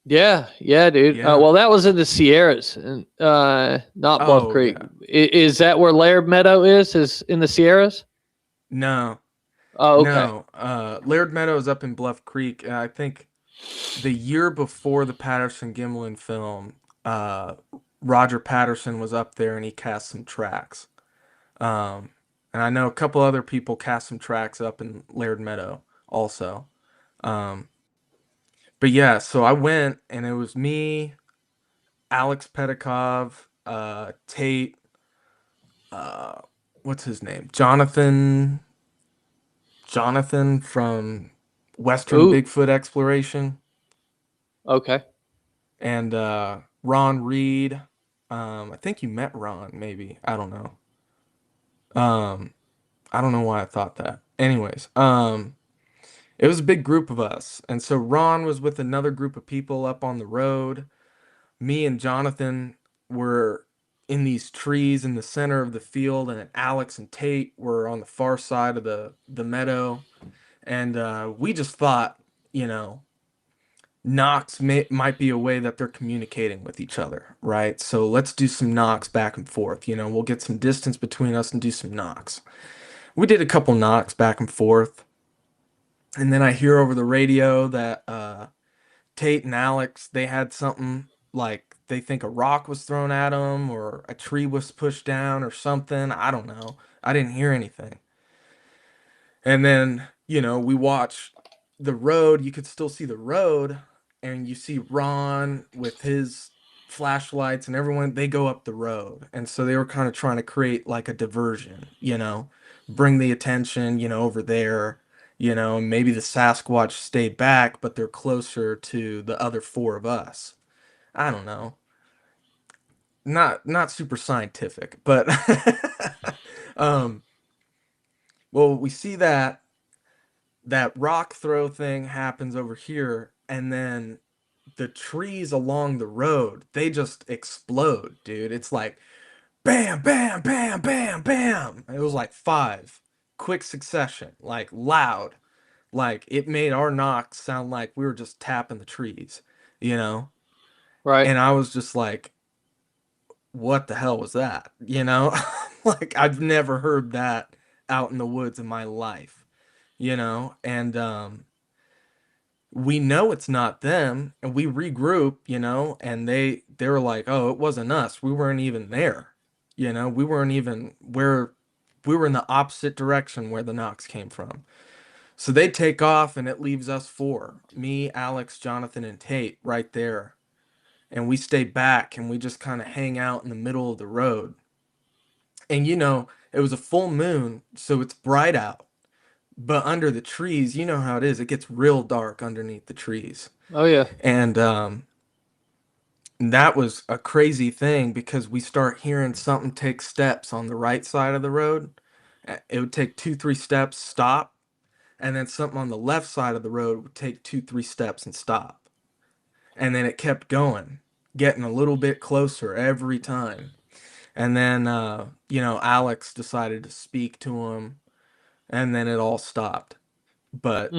Yeah, dude. Yeah. Well, that was in the Sierras, and not Bluff Oh, Creek. yeah. Is that where Laird Meadow is? Is in the Sierras? No. Oh, okay. No. Laird Meadow is up in Bluff Creek. And I think the year before the Patterson-Gimlin film, Roger Patterson was up there and he cast some tracks. Um, and I know a couple other people cast some tracks up in Laird Meadow also. Um, but yeah, so I went and it was me, Alex Pedikov, Tate, uh, what's his name? Jonathan from Western Ooh, Bigfoot Exploration, okay. and Ron Reed. I think you met Ron, maybe. I don't know. Um, I don't know why I thought that. Anyways, it was a big group of us, and so Ron was with another group of people up on the road. Me and Jonathan were in these trees in the center of the field, and then Alex and Tate were on the far side of the meadow. And we just thought, you know, might be a way that they're communicating with each other, right? So let's do some knocks back and forth. We'll get some distance between us and do some knocks. We did a couple knocks back and forth, and then I hear over the radio that Tate and Alex, they had something like they think a rock was thrown at them or a tree was pushed down or something. I don't know. I didn't hear anything. And then, we watch the road. You could still see the road, and you see Ron with his flashlights and everyone, they go up the road. And so they were kind of trying to create like a diversion, bring the attention, over there, and maybe the Sasquatch stay back, but they're closer to the other four of us. I don't know. Not super scientific, but um well, we see that rock throw thing happens over here, and then the trees along the road, they just explode, dude. It's like bam, bam, bam, bam, bam. It was like 5, quick succession, like loud. Like it made our knocks sound like we were just tapping the trees, you know? Right. And I was just like, what the hell was that? You know? Like I've never heard that out in the woods in my life, you know? And we know it's not them, and we regroup, you know, and they were like, "Oh, it wasn't us. We weren't even there." You know, we weren't even where we were in the opposite direction where the knocks came from. So they take off and it leaves us 4, me, Alex, Jonathan, and Tate right there. And we stay back and we just kind of hang out in the middle of the road. And you know, it was a full moon, so it's bright out. But under the trees, you know how it is. It gets real dark underneath the trees. Oh yeah. And that was a crazy thing because we start hearing something take steps on the right side of the road. It would take 2, 3 steps, stop. And then something on the left side of the road would take 2, 3 steps and stop. And then it kept going, getting a little bit closer every time. And then, you know, Alex decided to speak to him, and then it all stopped. But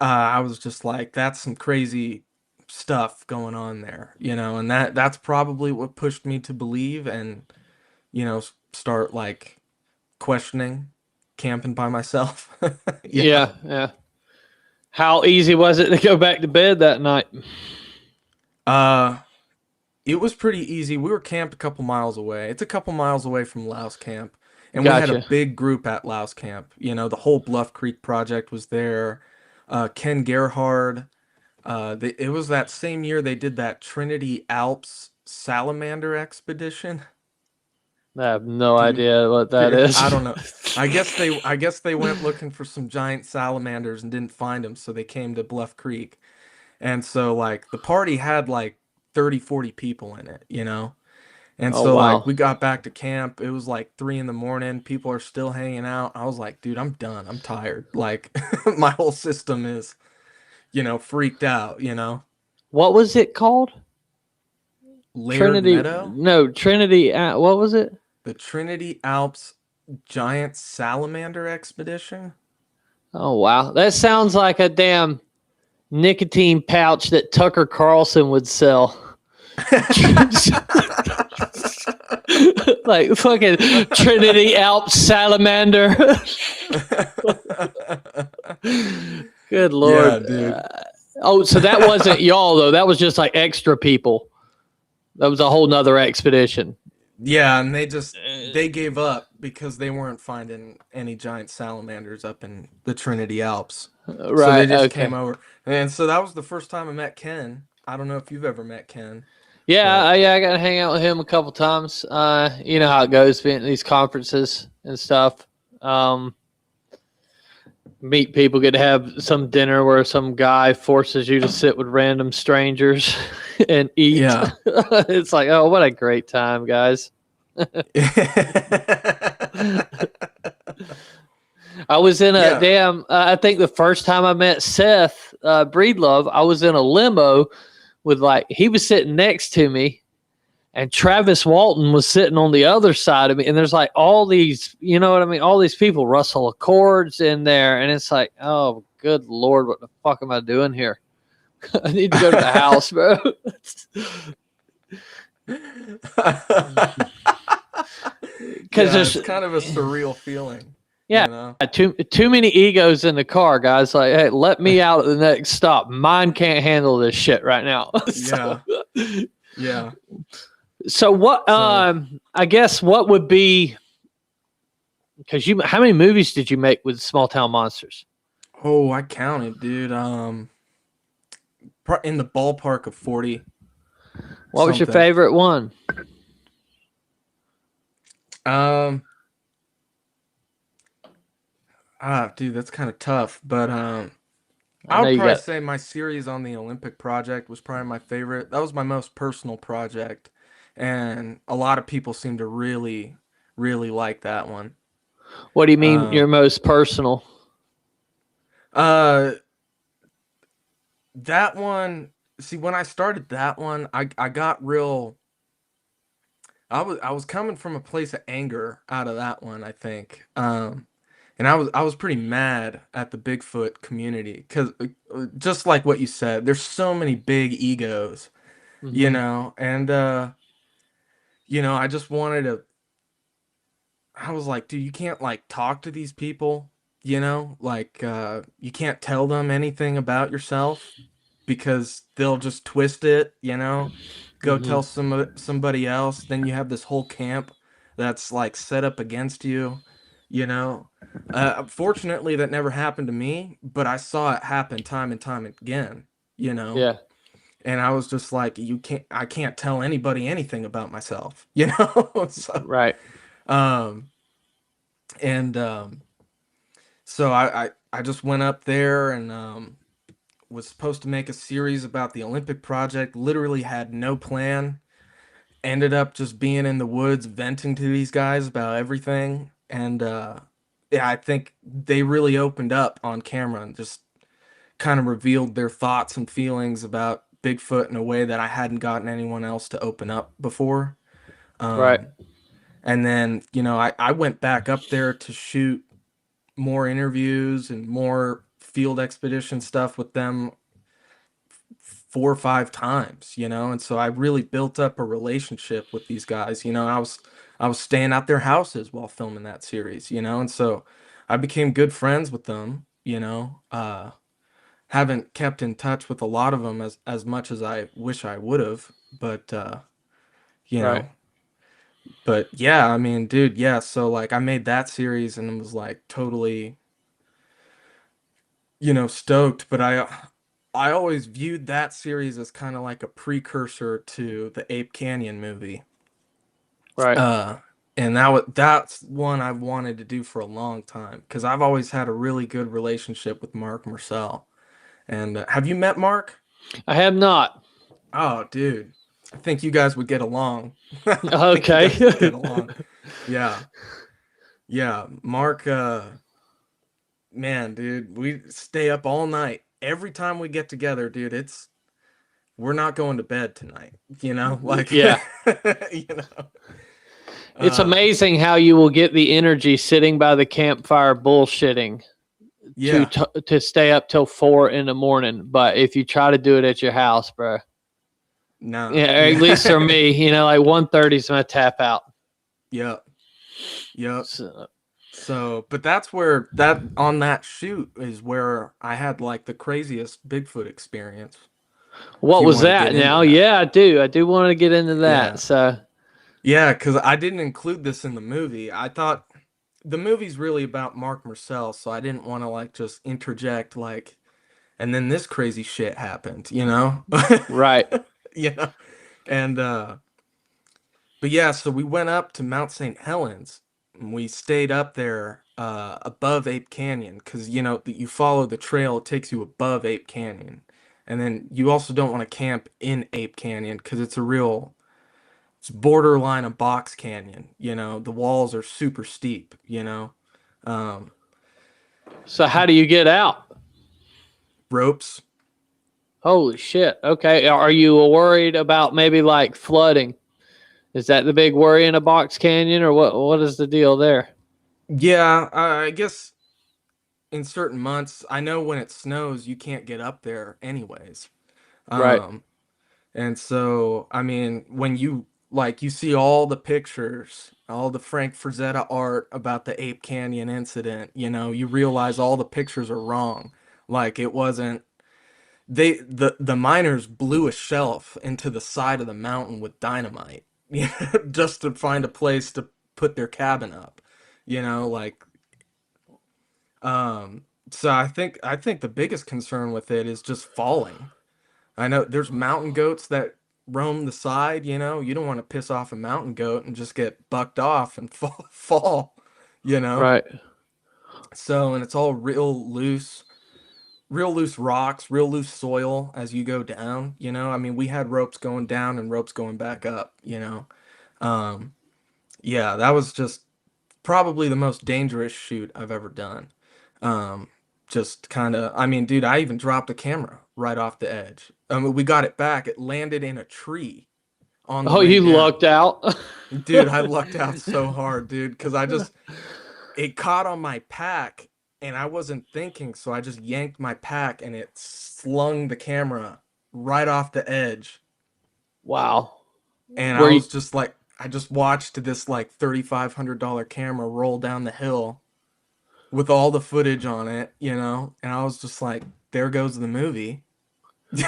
I was just like, that's some crazy stuff going on there, you know, and that's probably what pushed me to believe and, you know, start like questioning camping by myself. Yeah. Yeah. How easy was it to go back to bed that night? It was pretty easy. We were camped a couple miles away. It's a couple miles away from Louse Camp. And we had a Gotcha. big group at Louse Camp. You know, the whole Bluff Creek project was there. Ken Gerhard. It was that same year they did that Trinity Alps salamander expedition. I have no Do you- idea what that is. I don't know. I guess they went looking for some giant salamanders and didn't find them, so they came to Bluff Creek. And so like the party had like 30, 40 people in it, you know? And Oh, so wow. like we got back to camp, it was like 3 in the morning, people are still hanging out. I was like, dude, I'm done. I'm tired. Like my whole system is, you know, freaked out, you know? What was it called? Laird Trinity. Meadow? No, Trinity. What was it? The Trinity Alps giant salamander expedition? Oh wow, that sounds like a damn nicotine pouch that Tucker Carlson would sell. Like fucking Trinity Alps salamander. Good Lord. Yeah, dude. So that wasn't y'all though. That was just like extra people. That was a whole nother expedition. Yeah, and they gave up because they weren't finding any giant salamanders up in the Trinity Alps. So Right. they just Okay. came over. And so that was the first time I met Ken. I don't know if you've ever met Ken. Yeah, I got to hang out with him a couple times. You know how it goes, being at these conferences and stuff. Meet people, get to have some dinner where some guy forces you to sit with random strangers and eat. Yeah. It's like, oh, what a great time, guys. I was in a I think the first time I met Seth Breedlove, I was in a limo with he was sitting next to me and Travis Walton was sitting on the other side of me. And there's like all these, you know what I mean? All these people, Russell Accords in there. And it's like, oh, good Lord, what the fuck am I doing here? I need to go to the house, bro. Because it's kind of a surreal feeling. Yeah, you know? too many egos in the car, guys. Like, hey, let me out at the next stop. Mine can't handle this shit right now. Yeah. So what? I guess what would be? Because how many movies did you make with Small Town Monsters? Oh, I counted, dude. In the ballpark of 40. What was your favorite one? Dude, that's kind of tough, but I would probably say my series on the Olympic project was probably my favorite. That was my most personal project, and a lot of people seem to really, really like that one. What do you mean your most personal? That one, see, when I started that one, I got real. I was coming from a place of anger out of that one, I think. And I was pretty mad at the Bigfoot community because just like what you said, there's so many big egos, Hmm. and I just wanted to. I was like, dude, you can't like talk to these people, like you can't tell them anything about yourself because they'll just twist it, go Hmm. tell somebody else, then you have this whole camp that's like set up against you, you know. Fortunately that never happened to me, but I saw it happen time and time again, you know. Yeah. And I was just like, I can't tell anybody anything about myself, you know. So Right. um and so I just went up there and was supposed to make a series about the Olympic project, literally had no plan. Ended up just being in the woods venting to these guys about everything. And yeah, I think they really opened up on camera and just kind of revealed their thoughts and feelings about Bigfoot in a way that I hadn't gotten anyone else to open up before. Right. Um, and then, I went back up there to shoot more interviews and more field expedition stuff with them 4 or 5 times, and so I really built up a relationship with these guys. I was staying at their houses while filming that series, and so I became good friends with them. Haven't kept in touch with a lot of them as much as I wish I would have, but you Right. know, but yeah, I mean, dude, yeah. So like, I made that series and was like totally, stoked. But I always viewed that series as kind of like a precursor to the Ape Canyon movie. Right. Uh, and that's one I've wanted to do for a long time because I've always had a really good relationship with Mark Marcel. And have you met Mark? I have not. Oh, dude, I think you guys would get along. I think you Okay. guys would get along. Yeah, yeah. Mark, man, dude, we stay up all night every time we get together, dude. We're not going to bed tonight, like, Yeah. you know. It's Uh, amazing how you will get the energy sitting by the campfire bullshitting yeah, to stay up till 4 in the morning. But if you try to do it at your house, bro, nah, yeah, or at least for yeah, me, like 1:30 is my tap out. yeah, yeah. So, So, but that's where on that shoot is where I had like the craziest Bigfoot experience. If what you was want to get that into now? that, Yeah, I do. I do want to get into that. yeah, So, yeah, because I didn't include this in the movie. I thought the movie's really about Mark Marcel, so I didn't want to like just interject like, and then this crazy shit happened, right. you know, and but yeah, so we went up to Mount St. Helens and we stayed up there above Ape Canyon because that you follow the trail, it takes you above Ape Canyon. And then you also don't want to camp in Ape Canyon because it's borderline a box canyon, the walls are super steep. Um, So, how do you get out? ropes. Holy shit. Okay. Are you worried about maybe like flooding? Is that the big worry in a box canyon, or what is the deal there? Yeah, I guess in certain months, I know when it snows, you can't get up there anyways. Right. Um, And so, I mean, when you see all the pictures, all the Frank Frazetta art about the Ape Canyon incident, you realize all the pictures are wrong. Like it wasn't the miners blew a shelf into the side of the mountain with dynamite, just to find a place to put their cabin up, like so I think the biggest concern with it is just falling. I know there's mountain goats that roam the side, you don't want to piss off a mountain goat and just get bucked off and fall, you know? Right. So, and it's all real loose rocks, real loose soil as you go down, I mean, we had ropes going down and ropes going back up. Um, yeah, that was just probably the most dangerous shoot I've ever done. Um, just kind of, I mean, dude, I even dropped the camera right off the edge. I mean, we got it back. It landed in a tree on the Oh, way you down. lucked out. Dude, I lucked out so hard, dude, because it caught on my pack and I wasn't thinking, so I just yanked my pack and it slung the camera right off the edge. Wow. And I Were you was just like, I just watched this like $3,500 camera roll down the hill with all the footage on it, you know? And I was just like, there goes the movie.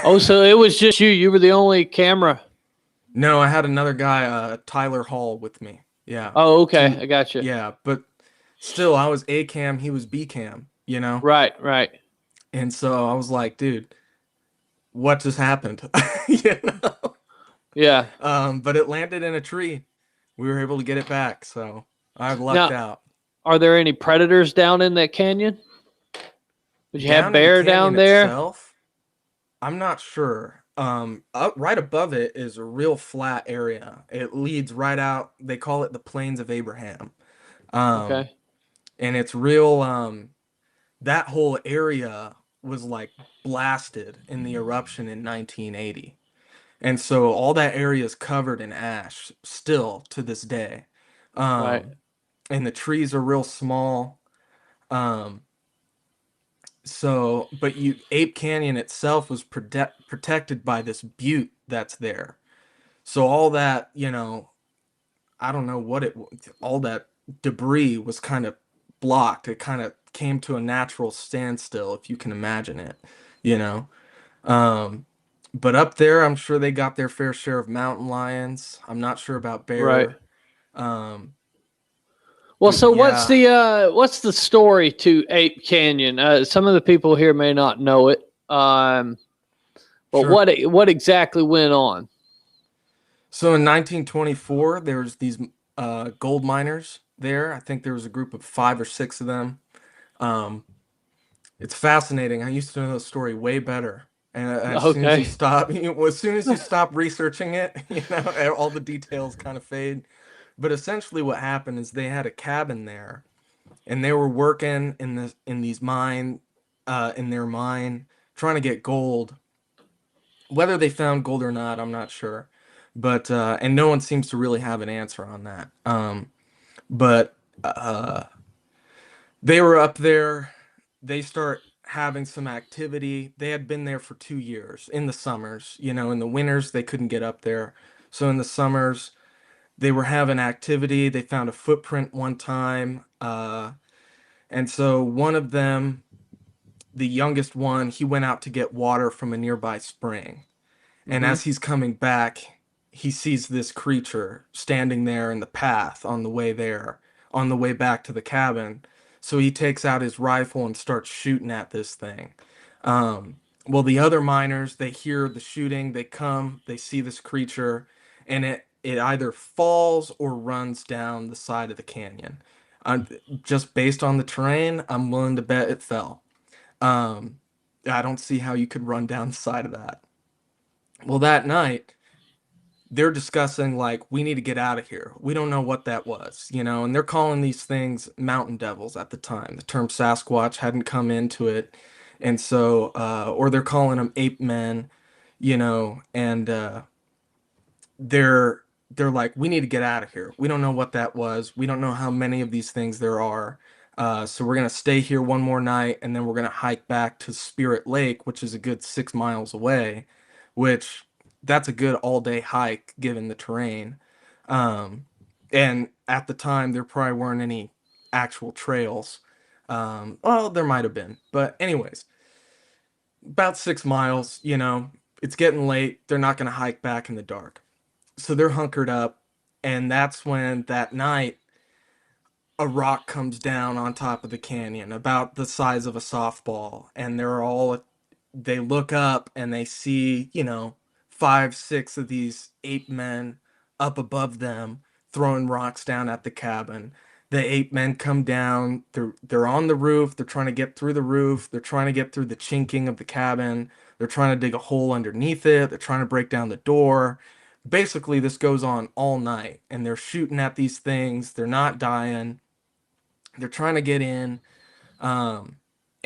Oh, so it was just you. You were the only camera. No, I had another guy, Tyler Hall, with me. Yeah. Oh, okay. I got you. Yeah, but still, I was A cam, he was B cam, you know? Right, right. And so I was like, dude, what just happened? You know? Yeah. But it landed in a tree. We were able to get it back, so I lucked Now, out. are there any predators down in that canyon? Did you have Down in the bear down canyon there? itself, I'm not sure. Up right above it is a real flat area. It leads right out. They call it the Plains of Abraham. Um, Okay. and it's real. That whole area was like blasted in the eruption in 1980, and so all that area is covered in ash still to this day. Right. And the trees are real small. Um, So, but Ape Canyon itself was protected by this butte that's there. So all that, you know, I don't know what all that debris was kind of blocked. It kind of came to a natural standstill, if you can imagine it, you know. Um, but up there, I'm sure they got their fair share of mountain lions. I'm not sure about Right. bear. Um, Well, but so yeah, what's the story to Ape Canyon? Some of the people here may not know it. But sure. what exactly went on? So in 1924, there was these gold miners there. I think there was a group of 5 or 6 of them. Um, it's fascinating. I used to know the story way better. And as soon as you Okay. stop, as soon as you stop researching it, all the details kind of fade. But essentially, what happened is they had a cabin there, and they were working in these in their mine, trying to get gold. Whether they found gold or not, I'm not sure. But and no one seems to really have an answer on that. But they were up there. They start having some activity. They had been there for 2 years in the summers. You know, in the winters they couldn't get up there. So in the summers they were having activity. They found a footprint one time. And so one of them, the youngest one, he went out to get water from a nearby spring. And Mm-hmm. as he's coming back, he sees this creature standing there in the path on the way there, on the way back to the cabin. So he takes out his rifle and starts shooting at this thing. Well, the other miners, they hear the shooting, they come, they see this creature, and it either falls or runs down the side of the canyon. Just based on the terrain, I'm willing to bet it fell. Um, I don't see how you could run down the side of that. Well, that night, they're discussing, like, we need to get out of here. We don't know what that was, and they're calling these things mountain devils at the time. The term Sasquatch hadn't come into it. And so, or they're calling them ape men, and they're like, we need to get out of here. We don't know what that was. We don't know how many of these things there are. So we're going to stay here one more night, and then we're going to hike back to Spirit Lake, which is a good 6 miles away, which that's a good all-day hike given the terrain. And at the time, there probably weren't any actual trails. Well, there might have been. But anyways, about 6 miles, it's getting late. They're not going to hike back in the dark. So they're hunkered up, and that's when that night a rock comes down on top of the canyon about the size of a softball, and they look up and they see 5 6 of these ape men up above them throwing rocks down at the cabin. The ape men come down, they're on the roof, they're trying to get through the roof, they're trying to get through the chinking of the cabin, they're trying to dig a hole underneath it, they're trying to break down the door. Basically, this goes on all night, and they're shooting at these things, they're not dying, they're trying to get in.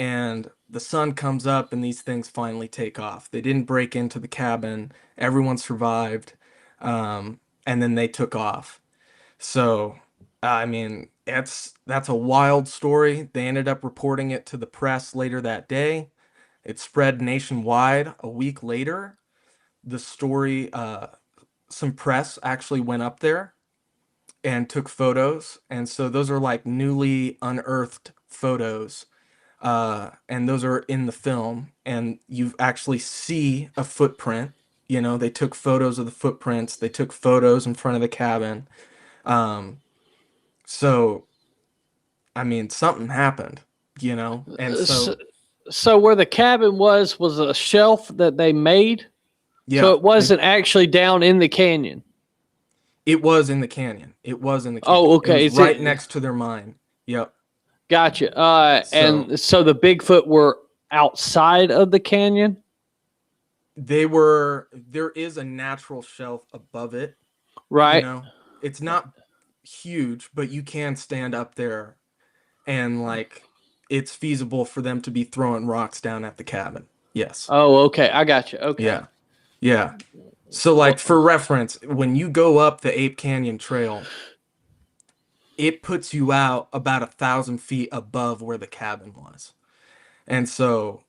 and the sun comes up and these things finally take off. They didn't break into the cabin. Everyone survived. And then they took off. So, I mean, that's a wild story. They ended up reporting it to the press later that day. It spread nationwide. A week later, the story, some press actually went up there and took photos. And so those are like newly unearthed photos. And those are in the film. And you actually see a footprint. You know, they took photos of the footprints. They took photos in front of the cabin. So, I mean, something happened, you know? And so, So where the cabin was a shelf that they made? yeah. So it wasn't actually down in the canyon? It was in the canyon. It was in the canyon. Oh, okay. It was right next to their mine. Yep. Gotcha. And so the Bigfoot were outside of the canyon? There is a natural shelf above it. Right. You know, it's not huge, but you can stand up there and like it's feasible for them to be throwing rocks down at the cabin. Yes. Oh, okay. I got you. Okay. Yeah. Yeah. So like for reference, when you go up the Ape Canyon trail, it puts you out about 1,000 feet above where the cabin was. And so,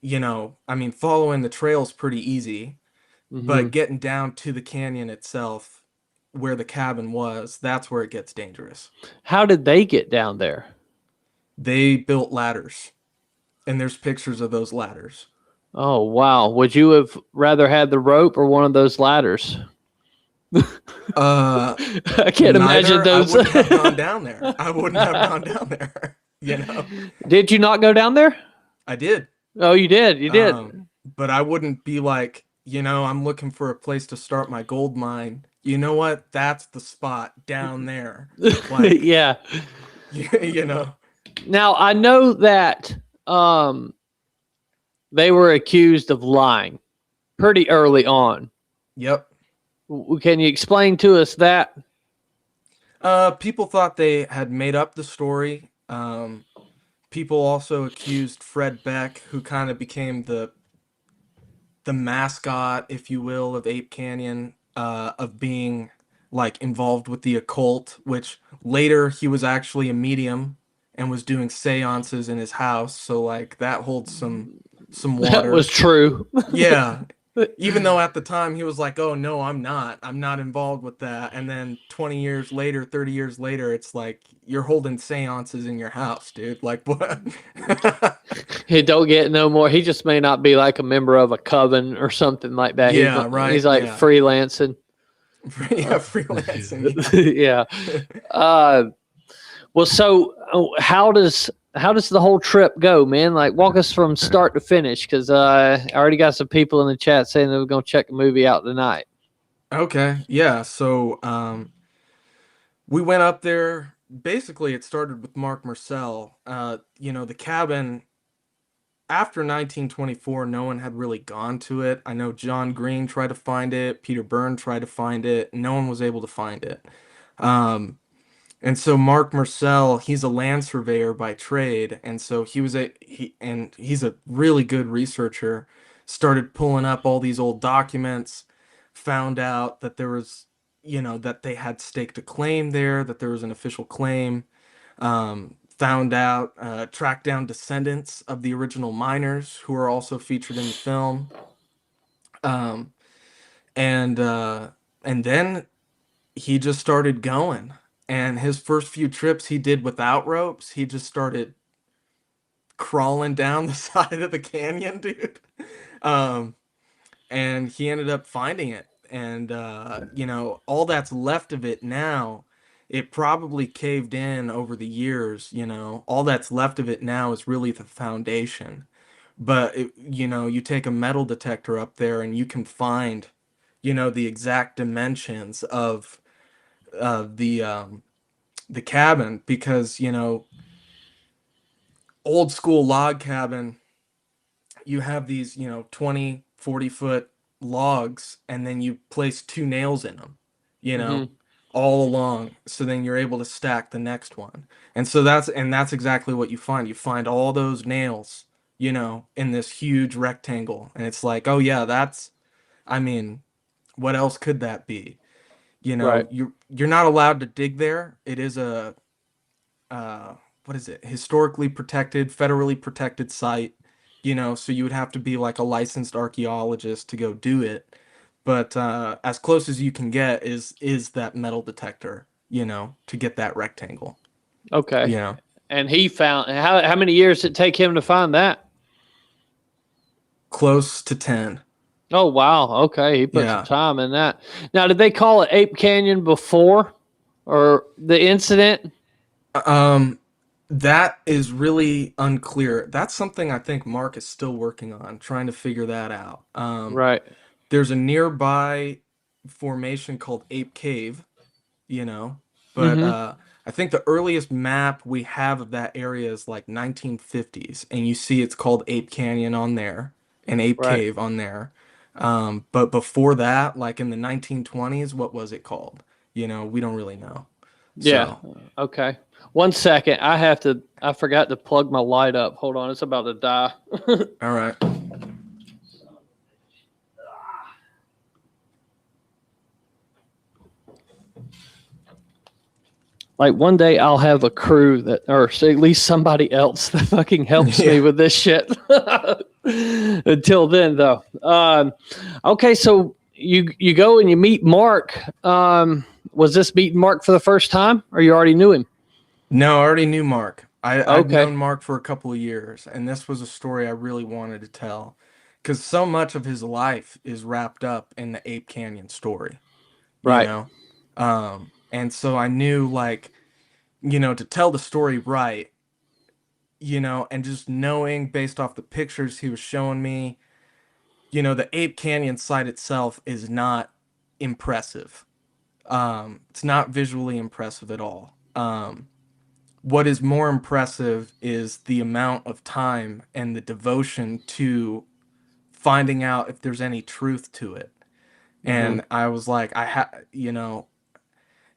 you know, I mean, following the trail is pretty easy, but getting down to the canyon itself, where the cabin was, that's where it gets dangerous. How did they get down there? They built ladders, and there's pictures of those ladders. Oh, wow. Would you have rather had the rope or one of those ladders? I can't imagine those. I wouldn't have gone down there. I wouldn't have gone down there. You know. Did you not go down there? I did. Oh, you did. You did. But I wouldn't be like, you know, I'm looking for a place to start my gold mine. You know what? That's the spot down there. Like, yeah. You know. Now I know that they were accused of lying pretty early on. Yep. Can you explain to us that? People thought they had made up the story. People also accused Fred Beck, who kind of became the mascot, if you will, of Ape Canyon, of being like involved with the occult, which later he was actually a medium and was doing seances in his house. So like that holds some water. That was true. Yeah. Even though at the time he was like, oh no, I'm not involved with that. And then 20 years later, 30 years later, it's like you're holding seances in your house, dude. Like what? He don't get no more. He just may not be like a member of a coven or something like that. Yeah, right. He's like freelancing. Yeah, freelancing. Yeah. Well, so how does the whole trip go, man? Like, walk us from start to finish, because I already got some people in the chat saying they were going to check the movie out tonight. Okay, yeah. So we went up there. Basically, it started with Mark Marcel. You know, the cabin, after 1924, no one had really gone to it. I know John Green tried to find it. Peter Byrne tried to find it. No one was able to find it. And so Mark Marcel, he's a land surveyor by trade, and so he's a really good researcher. Started pulling up all these old documents, found out that there was, you know, that they had staked a claim there, that there was an official claim. Found out, tracked down descendants of the original miners who are also featured in the film. And then he just started going. And his first few trips he did without ropes. He just started crawling down the side of the canyon, dude. And he ended up finding it. And, you know, all that's left of it now, it probably caved in over the years, you know. All that's left of it now is really the foundation. But, you know, you take a metal detector up there and you can find, you know, the exact dimensions of the cabin, because, you know, old school log cabin, you have these, you know, 20-40 foot logs, and then you place 2 nails in them, you know. all along, so then you're able to stack the next one. And so that's exactly what you find. You find all those nails, in this huge rectangle, and it's like, oh yeah, I mean, what else could that be? Right. You're not allowed to dig there. It is a what is it? Historically protected, federally protected site. So you would have to be like a licensed archaeologist to go do it. But as close as you can get is that metal detector, to get that rectangle. Okay. You know, And he found how many years did it take him to find that? close to 10. Oh wow. Okay, he put some Yeah. time in that. Now, did they call it Ape Canyon before or the incident? That is really unclear. That's something I think Mark is still working on, trying to figure that out. Right. There's a nearby formation called Ape Cave, you know, but Mm-hmm. I think the earliest map we have of that area is like 1950s, and you see it's called Ape Canyon on there and Ape Right. Cave on there. But before that, like in the 1920s, what was it called? We don't really know. Yeah. So, Okay. 1 second. I forgot to plug my light up. Hold on. It's about to die. all right. Like one day I'll have a crew or at least somebody else that fucking helps me Yeah. with this shit. Until then, though. Okay, so you go and you meet Mark. Was this meeting Mark for the first time, or you already knew him? No, I already knew Mark. I've Okay. known Mark for a couple of years, and this was a story I really wanted to tell because so much of his life is wrapped up in the Ape Canyon story, you Right. know? And so I knew, like, to tell the story right, and just knowing based off the pictures he was showing me, the Ape Canyon site itself is not impressive. It's not visually impressive at all. What is more impressive is the amount of time and the devotion to finding out if there's any truth to it. Mm-hmm. And I was like,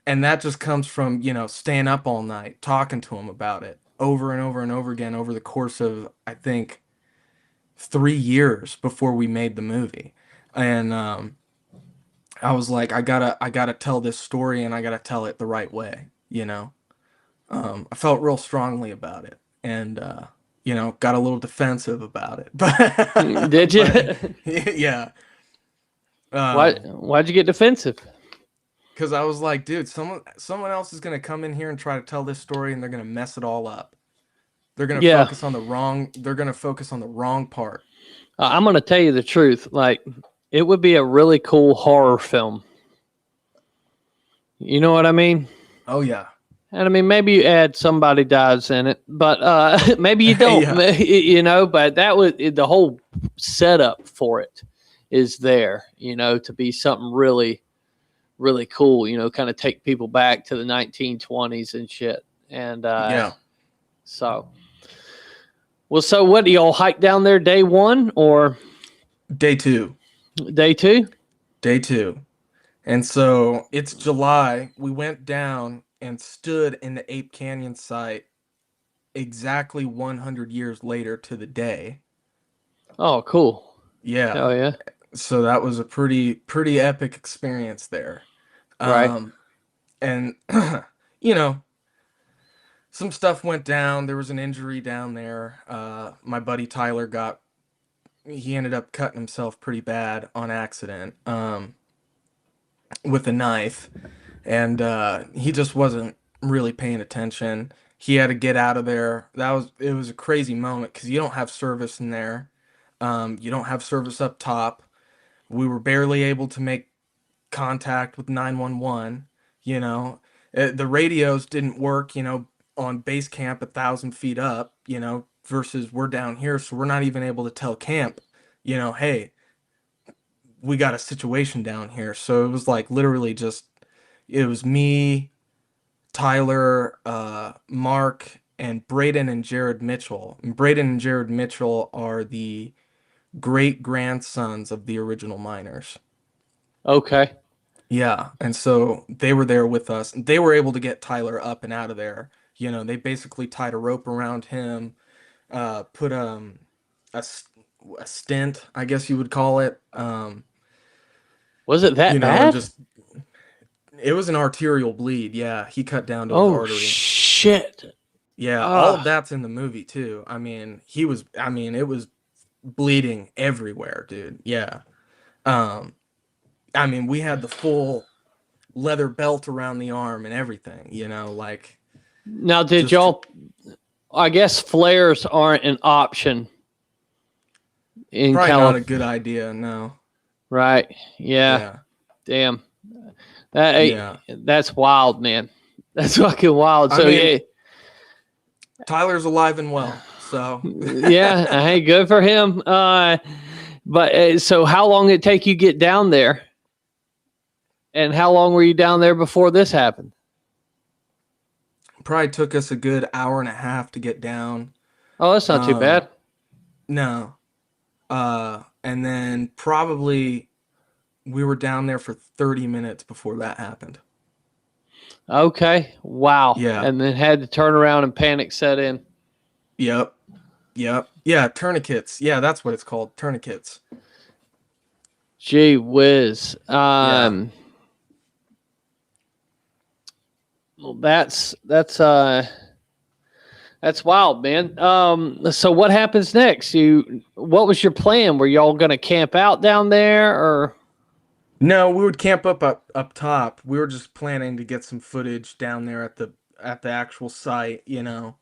and that just comes from, staying up all night, talking to him about it over and over and over again over the course of, I think, 3 years before we made the movie. And I was like, I gotta tell this story, and I gotta tell it the right way. I felt real strongly about it, and got a little defensive about it. But Did you? yeah, Why'd you get defensive? because I was like, dude, someone else is gonna come in here and try to tell this story, and they're gonna mess it all up. They're gonna Yeah. focus on the wrong. They're gonna focus on the wrong part. I'm going to tell you the truth. Like, it would be a really cool horror film. You know what I mean? Oh yeah, And I mean, maybe you add somebody dies in it, but maybe you don't. Yeah. But that was the whole setup for it is there. To be something really, really cool. Kind of take people back to the 1920s and shit. And yeah. so, well, so what do y'all hike down there day one or Day two. day two? Day two. And so it's July. We went down and stood in the Ape Canyon site exactly 100 years later to the day. Oh, cool. Yeah. Hell yeah. So that was a pretty epic experience there. Right. And you know, some stuff went down. There was an injury down there. My buddy Tyler he ended up cutting himself pretty bad on accident. With a knife, and he just wasn't really paying attention. He had to get out of there. It was a crazy moment because you don't have service in there. You don't have service up top. We were barely able to make contact with 911. The radios didn't work. On base camp 1,000 feet up. Versus we're down here, so we're not even able to tell camp. Hey, we got a situation down here. So it was like literally it was me, Tyler, Mark, and Braden and Jared Mitchell. And Braden and Jared Mitchell are the great grandsons of the original miners. Okay. Yeah, and so they were there with us. They were able to get Tyler up and out of there. They basically tied a rope around him, put a, s- a stent, I guess you would call it. Was it that And bad? just it was an arterial bleed. Yeah, he cut down to his Oh artery. shit. Yeah, all of Ah, that's in the movie too. It was bleeding everywhere, dude. Yeah. Um, we had the full leather belt around the arm and everything, like now did just y'all? I guess flares aren't an option in probably not a California, good idea. No. right? Yeah. Yeah. Damn. That Yeah. that's wild, man. That's fucking wild. I So mean, yeah, Tyler's alive and well, so yeah. Hey, good for him. But so how long did it take you to get down there? And how long were you down there before this happened? probably took us a good hour and a half to get down. Oh, that's not too Um, bad. no. And then probably we were down there for 30 minutes before that happened. Okay. Wow. Yeah. And then had to turn around and panic set in. Yep. Yep. Yeah, tourniquets. Yeah, that's what it's called. Tourniquets. Gee whiz. Yeah. Well, that's wild, man. So what happens next? What was your plan? Were y'all gonna camp out down there or No, we would camp up top. We were just planning to get some footage down there at the actual site, and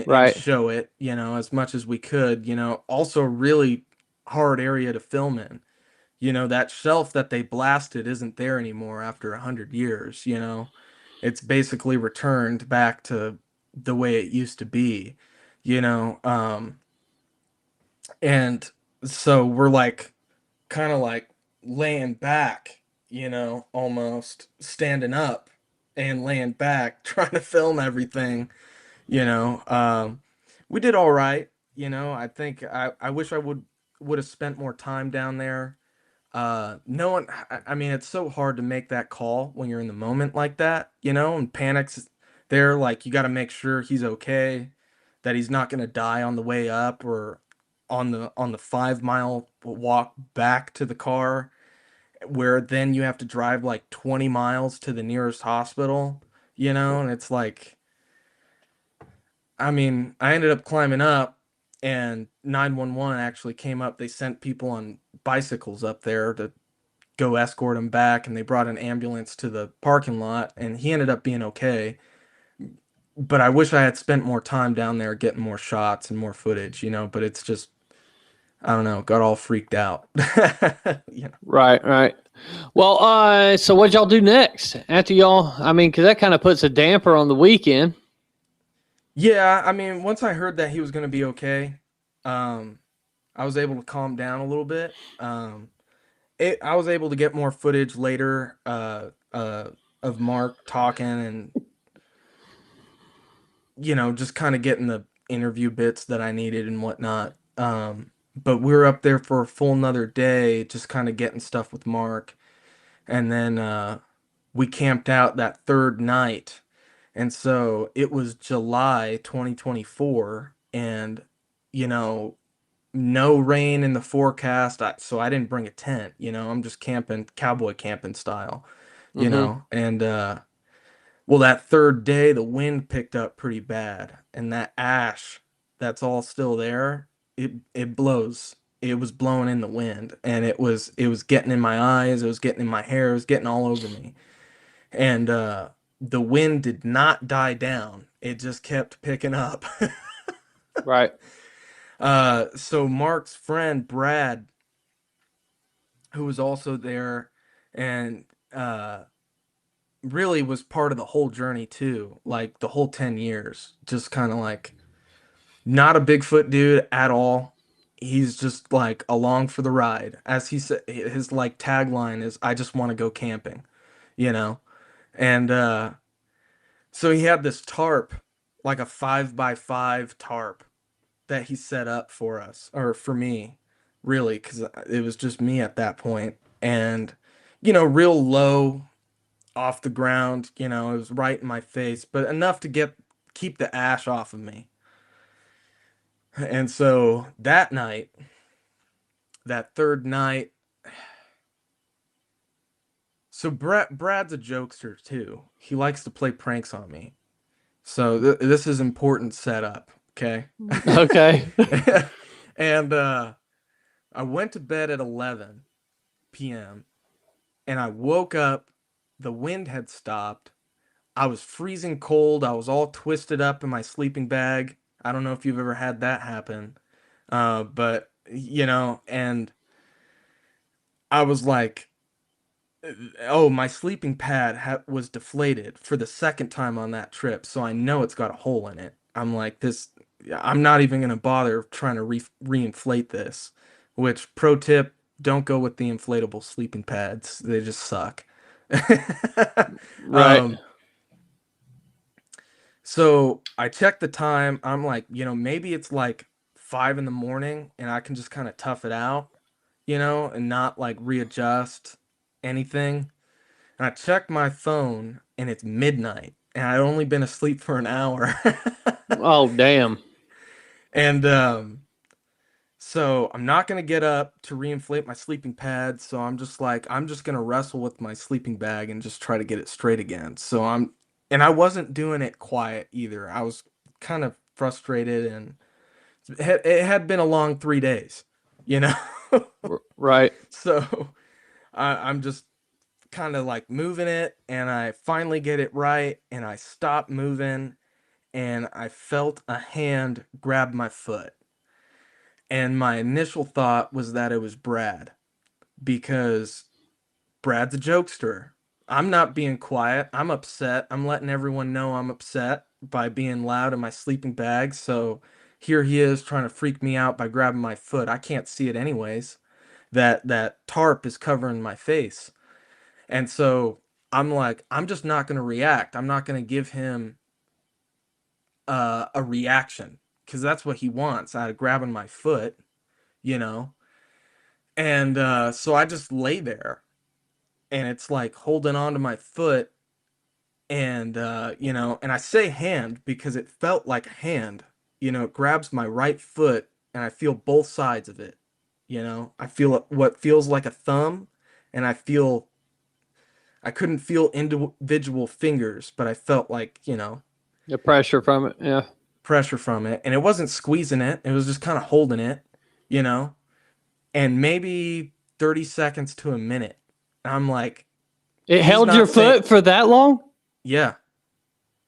right? show it, as much as we could, Also a really hard area to film in. That shelf that they blasted isn't there anymore after 100 years. It's basically returned back to the way it used to be, you know. And so we're like kind of like laying back, almost standing up and laying back, trying to film everything, you know. We did all right, I think I wish I would have spent more time down there. No one, I mean, it's so hard to make that call when you're in the moment like that, and panics there. Like, you got to make sure he's okay, that he's not going to die on the way up or on the 5 mile walk back to the car, where then you have to drive like 20 miles to the nearest hospital, and it's like, I ended up climbing up and 911 actually came up. They sent people on bicycles up there to go escort him back, and they brought an ambulance to the parking lot, and he ended up being okay. But I wish I had spent more time down there getting more shots and more footage, but it's just, I don't know, got all freaked out. Yeah. Right, right. Well, so what y'all do next after y'all? I mean, because that kind of puts a damper on the weekend. Yeah, once I heard that he was going to be okay, um, I was able to calm down a little bit. I was able to get more footage later, of Mark talking and, just kind of getting the interview bits that I needed and whatnot. But we were up there for a full another day, just kind of getting stuff with Mark. And then we camped out that third night. And so it was July 2024, and, no rain in the forecast. So I didn't bring a tent, I'm just camping, cowboy camping style, Mm-hmm. and well, that third day, the wind picked up pretty bad, and that ash that's all still there, it blows. It was blowing in the wind, and it was getting in my eyes, it was getting in my hair, it was getting all over me. And the wind did not die down. It just kept picking up. Right. So Mark's friend Brad, who was also there, and really was part of the whole journey too, like the whole 10 years, just kind of like not a Bigfoot dude at all. He's just like along for the ride. As he said, his like tagline is, I just want to go camping, you know? And so he had this tarp, like a 5x5 tarp that he set up for us, or for me, really, because it was just me at that point. And real low off the ground. It was right in my face, but enough to keep the ash off of me. And so that night, that third night, so Brad's a jokester too. He likes to play pranks on me. So this is important setup, okay? Okay. And I went to bed at 11 p.m. and I woke up. The wind had stopped. I was freezing cold. I was all twisted up in my sleeping bag. I don't know if you've ever had that happen. But, and I was like, oh, my sleeping pad was deflated for the second time on that trip. So I know it's got a hole in it. I'm like, I'm not even going to bother trying to reinflate this, which pro tip, don't go with the inflatable sleeping pads. They just suck. Right. So I checked the time. I'm like, maybe it's like 5 in the morning and I can just kind of tough it out, and not like readjust anything. And I checked my phone and it's midnight and I'd only been asleep for an hour. Oh, damn. And so I'm not going to get up to reinflate my sleeping pad. So I'm just going to wrestle with my sleeping bag and just try to get it straight again. And I wasn't doing it quiet either. I was kind of frustrated and it had been a long 3 days, you know? Right. So I'm just kind of like moving it and I finally get it right and I stop moving and I felt a hand grab my foot. And my initial thought was that it was Brad because Brad's a jokester. I'm not being quiet. I'm upset. I'm letting everyone know I'm upset by being loud in my sleeping bag. So here he is trying to freak me out by grabbing my foot. I can't see it anyways. That tarp is covering my face. And so I'm like, I'm just not going to react. I'm not going to give him a reaction because that's what he wants out of grabbing my foot, you know? And so I just lay there and it's like holding onto my foot and, and I say hand because it felt like a hand, it grabs my right foot and I feel both sides of it. I feel what feels like a thumb and I couldn't feel individual fingers, but I felt like, The pressure from it. Yeah. pressure from it. And it wasn't squeezing it. It was just kind of holding it, you know, and maybe 30 seconds to a minute. I'm like, It he's held your not saying- foot for that long? Yeah.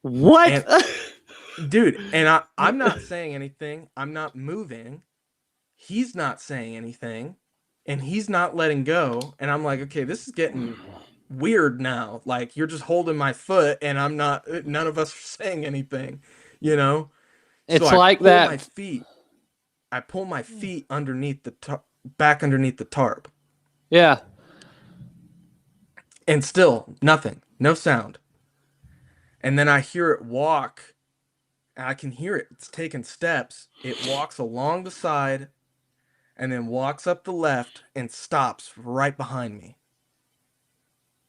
What? Dude, and I'm not saying anything. I'm not moving. He's not saying anything. And he's not letting go. And I'm like, okay, this is getting weird now. Like, you're just holding my foot and none of us are saying anything, you know? It's So like that. I pull my feet underneath back underneath the tarp. Yeah. And still nothing, no sound. And then I hear it walk, and I can hear it. It's taking steps. It walks along the side, and then walks up the left and stops right behind me.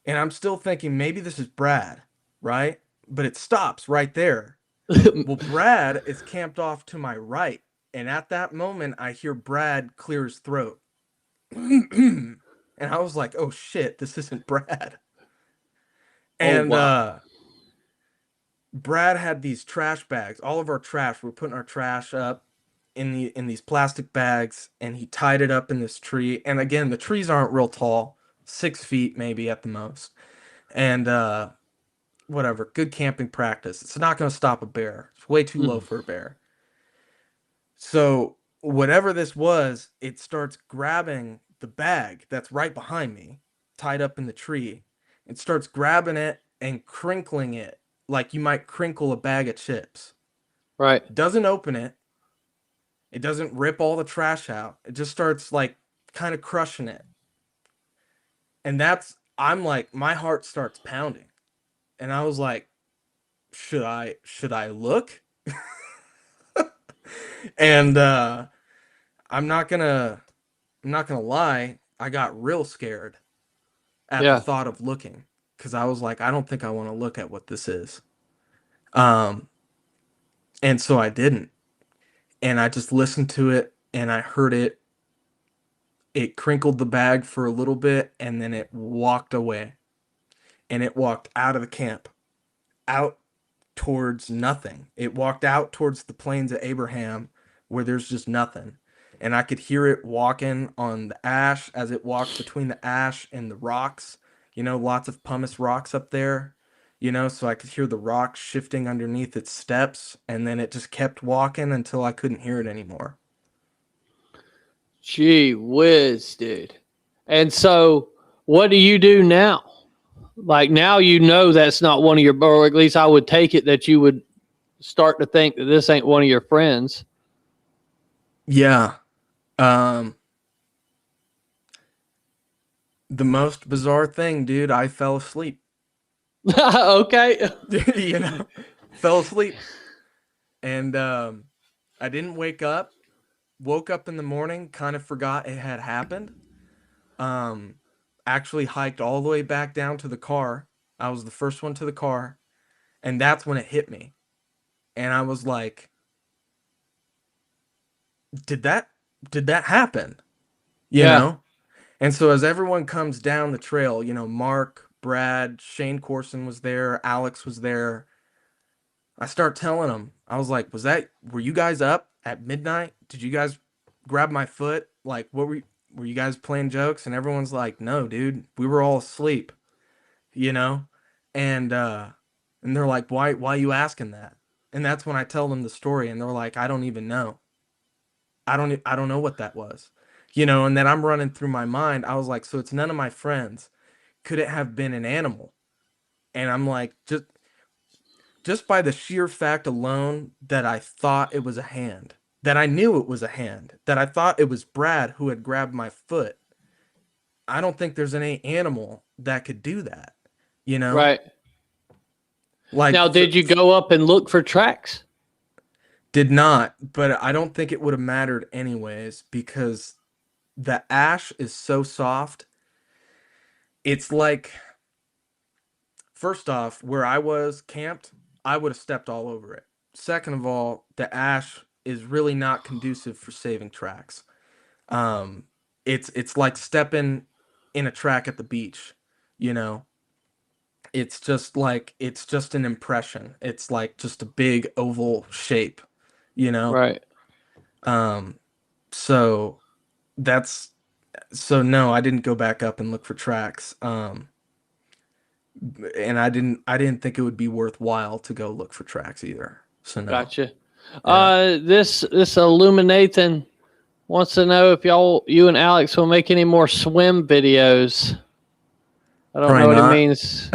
And I'm still thinking maybe this is Brad, right? But it stops right there. Well, Brad is camped off to my right, and at that moment, I hear Brad clear his throat. And I was like, oh shit, this isn't Brad. And wow. Brad had these trash bags. All of our trash, we're putting our trash up in these plastic bags, and he tied it up in this tree. And again, the trees aren't real tall, 6 feet maybe at the most. And whatever, good camping practice. It's not going to stop a bear. It's way too low for a bear. So whatever this was, it starts grabbing the bag that's right behind me, tied up in the tree. It starts grabbing it and crinkling it like you might crinkle a bag of chips. Right. Doesn't open it. It doesn't rip all the trash out. It just starts like kind of crushing it. And I'm like, my heart starts pounding. And I was like, should I look? And I'm not gonna lie, I got real scared. at the thought of looking, because I was like, I don't think I want to look at what this is. And so I didn't. And I just listened to it, and I heard it. It crinkled the bag for a little bit, and then it walked away. And it walked out of the camp, out towards nothing. It walked out towards the plains of Abraham, where there's just nothing. And I could hear it walking on the ash as it walked between the ash and the rocks. You know, lots of pumice rocks up there. You know, so I could hear the rocks shifting underneath its steps, and then it just kept walking until I couldn't hear it anymore. Gee whiz, dude. And so what do you do now? Like, now you know that's not one of your, or at least I would take it that you would start to think that this ain't one of your friends. Yeah. The most bizarre thing, dude, I fell asleep. Okay. You know, fell asleep. And I didn't wake up. Woke up in the morning, kind of forgot it had happened. Actually hiked all the way back down to the car. I was the first one to the car. And that's when it hit me. And I was like, did that happen? You know? And so as everyone comes down the trail, you know, Mark, Brad, Shane Corson was there, Alex was there. I start telling them, I was like, were you guys up at midnight? Did you guys grab my foot? Like, what were you guys playing jokes? And everyone's like, no, dude, we were all asleep, you know? And they're like, why are you asking that? And that's when I tell them the story, and they're like, I don't even know. I don't know what that was, you know? And then I'm running through my mind. I was like, so it's none of my friends. Could it have been an animal? And I'm like, just by the sheer fact alone that I thought it was a hand, that I knew it was a hand, that I thought it was Brad who had grabbed my foot, I don't think there's any animal that could do that, you know? Right. Like, now, did you go up and look for tracks? Did not, but I don't think it would have mattered anyways, because the ash is so soft. It's like, first off, where I was camped, I would have stepped all over it. Second of all, the ash is really not conducive for saving tracks. It's like stepping in a track at the beach, you know? It's just an impression. It's like just a big oval shape, you know? Right. So no, I didn't go back up and look for tracks. And I didn't think it would be worthwhile to go look for tracks either. So no. Gotcha. Yeah. This Illuminathan wants to know if you and Alex will make any more swim videos. I don't know what he means.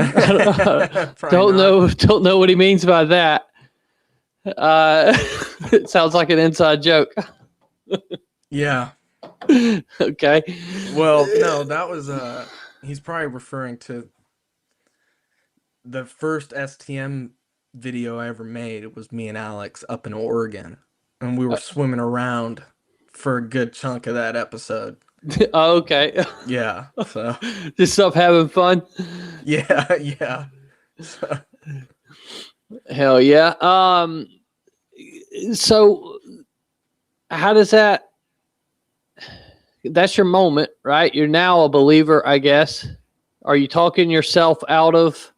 Don't know what he means by that. It sounds like an inside joke. Yeah. Okay. Well, no, that was he's probably referring to the first STM video I ever made. It was me and Alex up in Oregon, and we were swimming around for a good chunk of that episode. Oh, okay. Yeah. So just up having fun. Yeah. Hell yeah. So how does that's your moment, right? You're now a believer, I guess. Are you talking yourself out of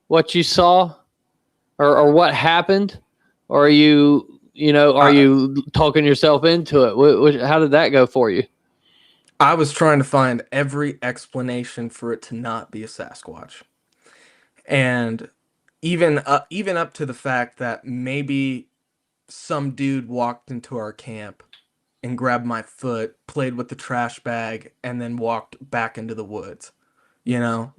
what you saw or what happened? Or are you talking yourself into it? How did that go for you? I was trying to find every explanation for it to not be a Sasquatch. And even up to the fact that maybe some dude walked into our camp and grabbed my foot, played with the trash bag, and then walked back into the woods. You know?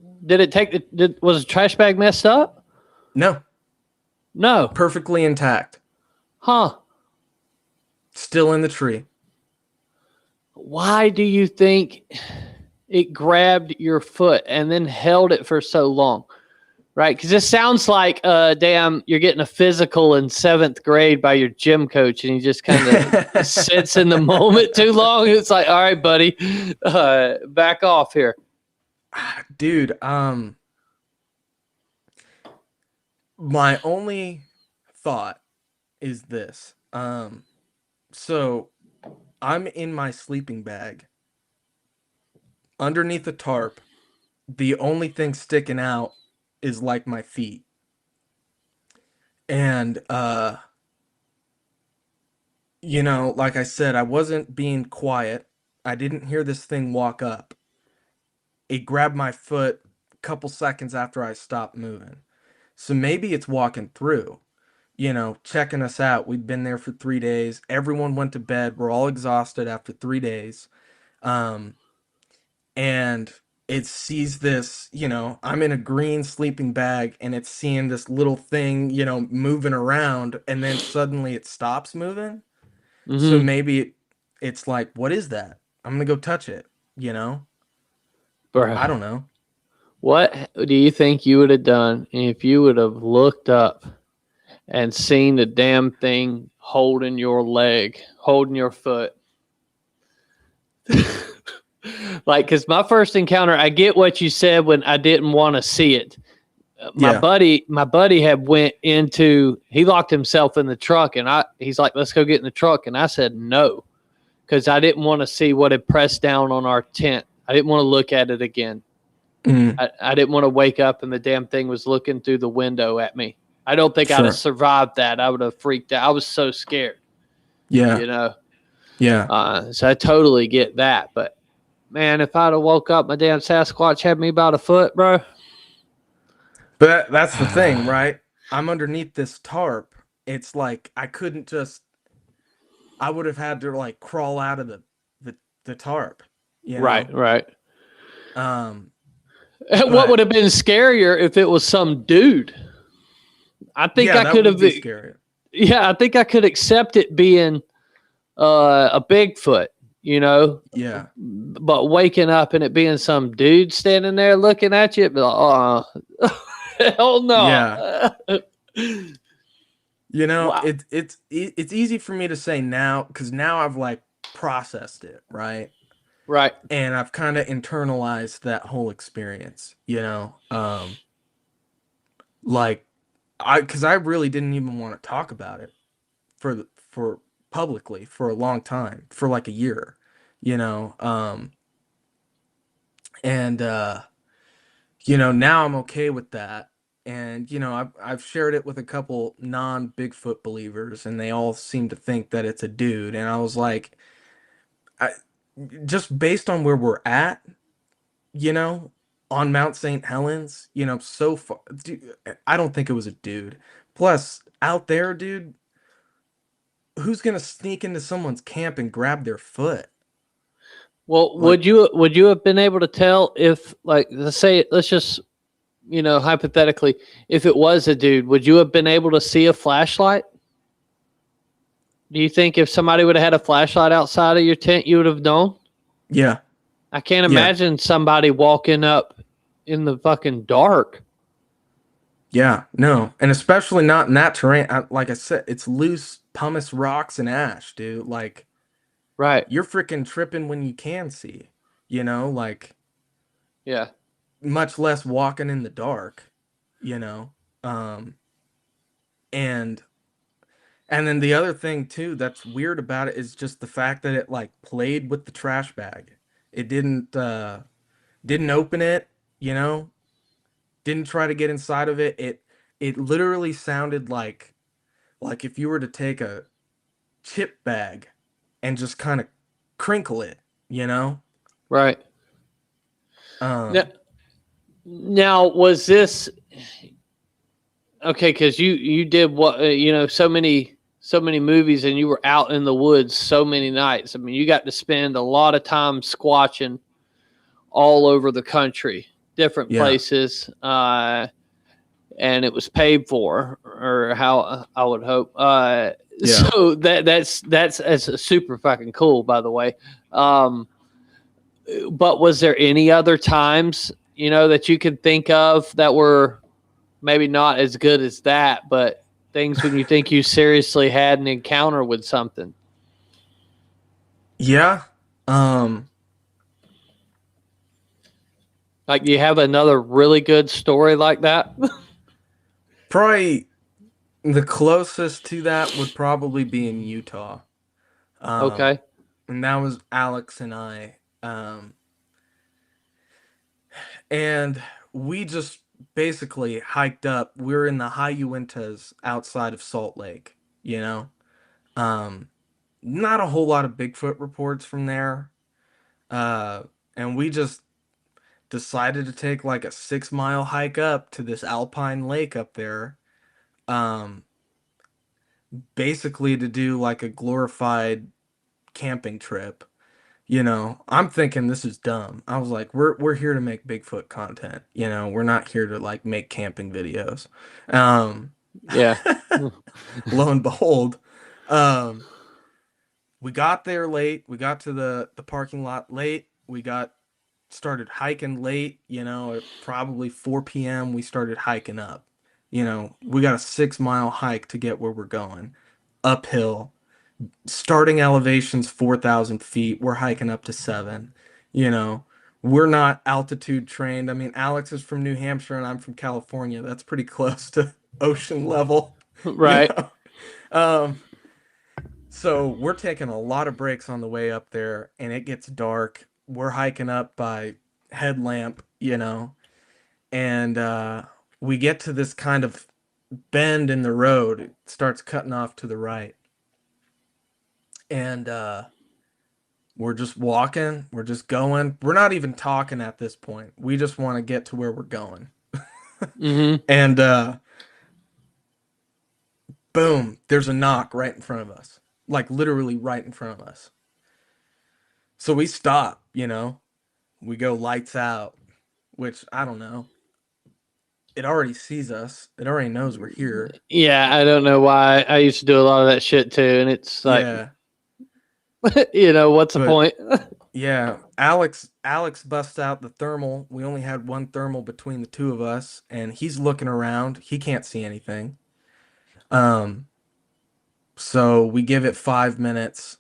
Was the trash bag messed up? No. Perfectly intact. Huh. Still in the tree. Why do you think it grabbed your foot and then held it for so long? Right? Because this sounds like, you're getting a physical in 7th grade by your gym coach, and he just kind of sits in the moment too long. It's like, all right, buddy, back off here. Dude, my only thought is this. So I'm in my sleeping bag underneath the tarp. The only thing sticking out is like my feet. And like I said, I wasn't being quiet. I didn't hear this thing walk up. It grabbed my foot a couple seconds after I stopped moving. So maybe it's walking through, checking us out. We'd been there for 3 days. Everyone went to bed. We're all exhausted after 3 days. And it sees this, I'm in a green sleeping bag and it's seeing this little thing, moving around, and then suddenly it stops moving. So maybe it's like, what is that? I'm gonna go touch it, Bro, I don't know. what do you think you would have done if you would have looked up and seen the damn thing holding your leg, holding your foot? Like, because my first encounter, I get what you said when I didn't want to see it. My buddy had went into, he locked himself in the truck, and he's like, let's go get in the truck. And I said no, because I didn't want to see what had pressed down on our tent. I didn't want to look at it again. I didn't want to wake up and the damn thing was looking through the window at me. I don't think I'd have survived that. I would have freaked out. I was so scared. Yeah. Yeah. So I totally get that. But man, if I'd have woke up, my damn Sasquatch had me about a foot, bro. But that's the thing, right? I'm underneath this tarp. It's like I would have had to like crawl out of the tarp. Right. What would have been scarier if it was some dude? I think I could have been scarier. Yeah, I think I could accept it being a Bigfoot, Yeah. But waking up and it being some dude standing there looking at you, it'd be like, hell no. Yeah. Wow. It's easy for me to say now because now I've like processed it, right? Right. And I've kind of internalized that whole experience, like because I really didn't even want to talk about it for publicly for a long time, for like a year, and now I'm okay with that. And I've shared it with a couple non-Bigfoot believers, and they all seem to think that it's a dude. And I was like, just based on where we're at, on Mount St. Helens, so far, dude, I don't think it was a dude. Plus, out there, dude, who's gonna sneak into someone's camp and grab their foot? Well, would you have been able to tell if, like, let's just, hypothetically, if it was a dude, would you have been able to see a flashlight? Do you think if somebody would have had a flashlight outside of your tent, you would have known? Yeah. I can't imagine somebody walking up in the fucking dark. Yeah, no. And especially not in that terrain. Like I said, it's loose pumice rocks and ash, dude. Like, right. You're freaking tripping when you can see, like, yeah. Much less walking in the dark, and then the other thing too that's weird about it is just the fact that it like played with the trash bag. It didn't open it, didn't try to get inside of it. It literally sounded like if you were to take a chip bag and just kind of crinkle it, Right. Now was this okay? Because you did what so many movies, and you were out in the woods so many nights. I mean, you got to spend a lot of time squatching all over the country, different places, and it was paid for, or how I would hope. So that's super fucking cool, by the way. But was there any other times, that you could think of that were maybe not as good as that, but things when you think you seriously had an encounter with something? Yeah. Like, you have another really good story like that? Probably the closest to that would probably be in Utah. Okay. And that was Alex and I. And we just basically hiked up. We're in the high Uintas outside of Salt Lake, you know? Not a whole lot of Bigfoot reports from there. And we just decided to take like a 6-mile hike up to this alpine lake up there. Basically to do like a glorified camping trip. You know, I'm thinking this is dumb. I was like, we're here to make Bigfoot content. You know, we're not here to like make camping videos. Yeah. Lo and behold, we got there late. We got to the parking lot late. We got started hiking late. You know, at probably 4 p.m. we started hiking up. You know, we got a 6-mile hike to get where we're going, uphill. Starting elevation's 4,000 feet. We're hiking up to 7. You know, we're not altitude trained. I mean, Alex is from New Hampshire and I'm from California. That's pretty close to ocean level. Right. You know? So we're taking a lot of breaks on the way up there, and it gets dark. We're hiking up by headlamp, you know, and we get to this kind of bend in the road. It starts cutting off to the right. And we're just walking. We're just going. We're not even talking at this point. We just want to get to where we're going. Mm-hmm. And boom, there's a knock right in front of us. Like literally right in front of us. So we stop, you know. We go lights out, which I don't know. It already sees us. It already knows we're here. Yeah, I don't know why. I used to do a lot of that shit too, and it's like, Yeah. you know, what's the But- point? Yeah, Alex busts out the thermal. We only had one thermal between the two of us, and he's looking around. He can't see anything. So we give it 5 minutes,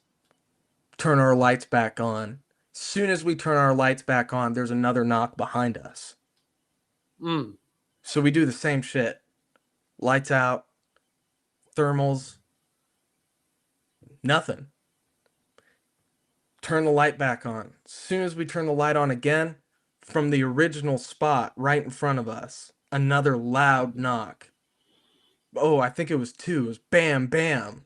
turn our lights back on. Soon as we turn our lights back on, there's another knock behind us. Mm. So we do the same shit. Lights out, thermals, nothing. Turn the light back on. As soon as we turn the light on again, from the original spot right in front of us, another loud knock. Oh, I think it was 2. It was bam, bam.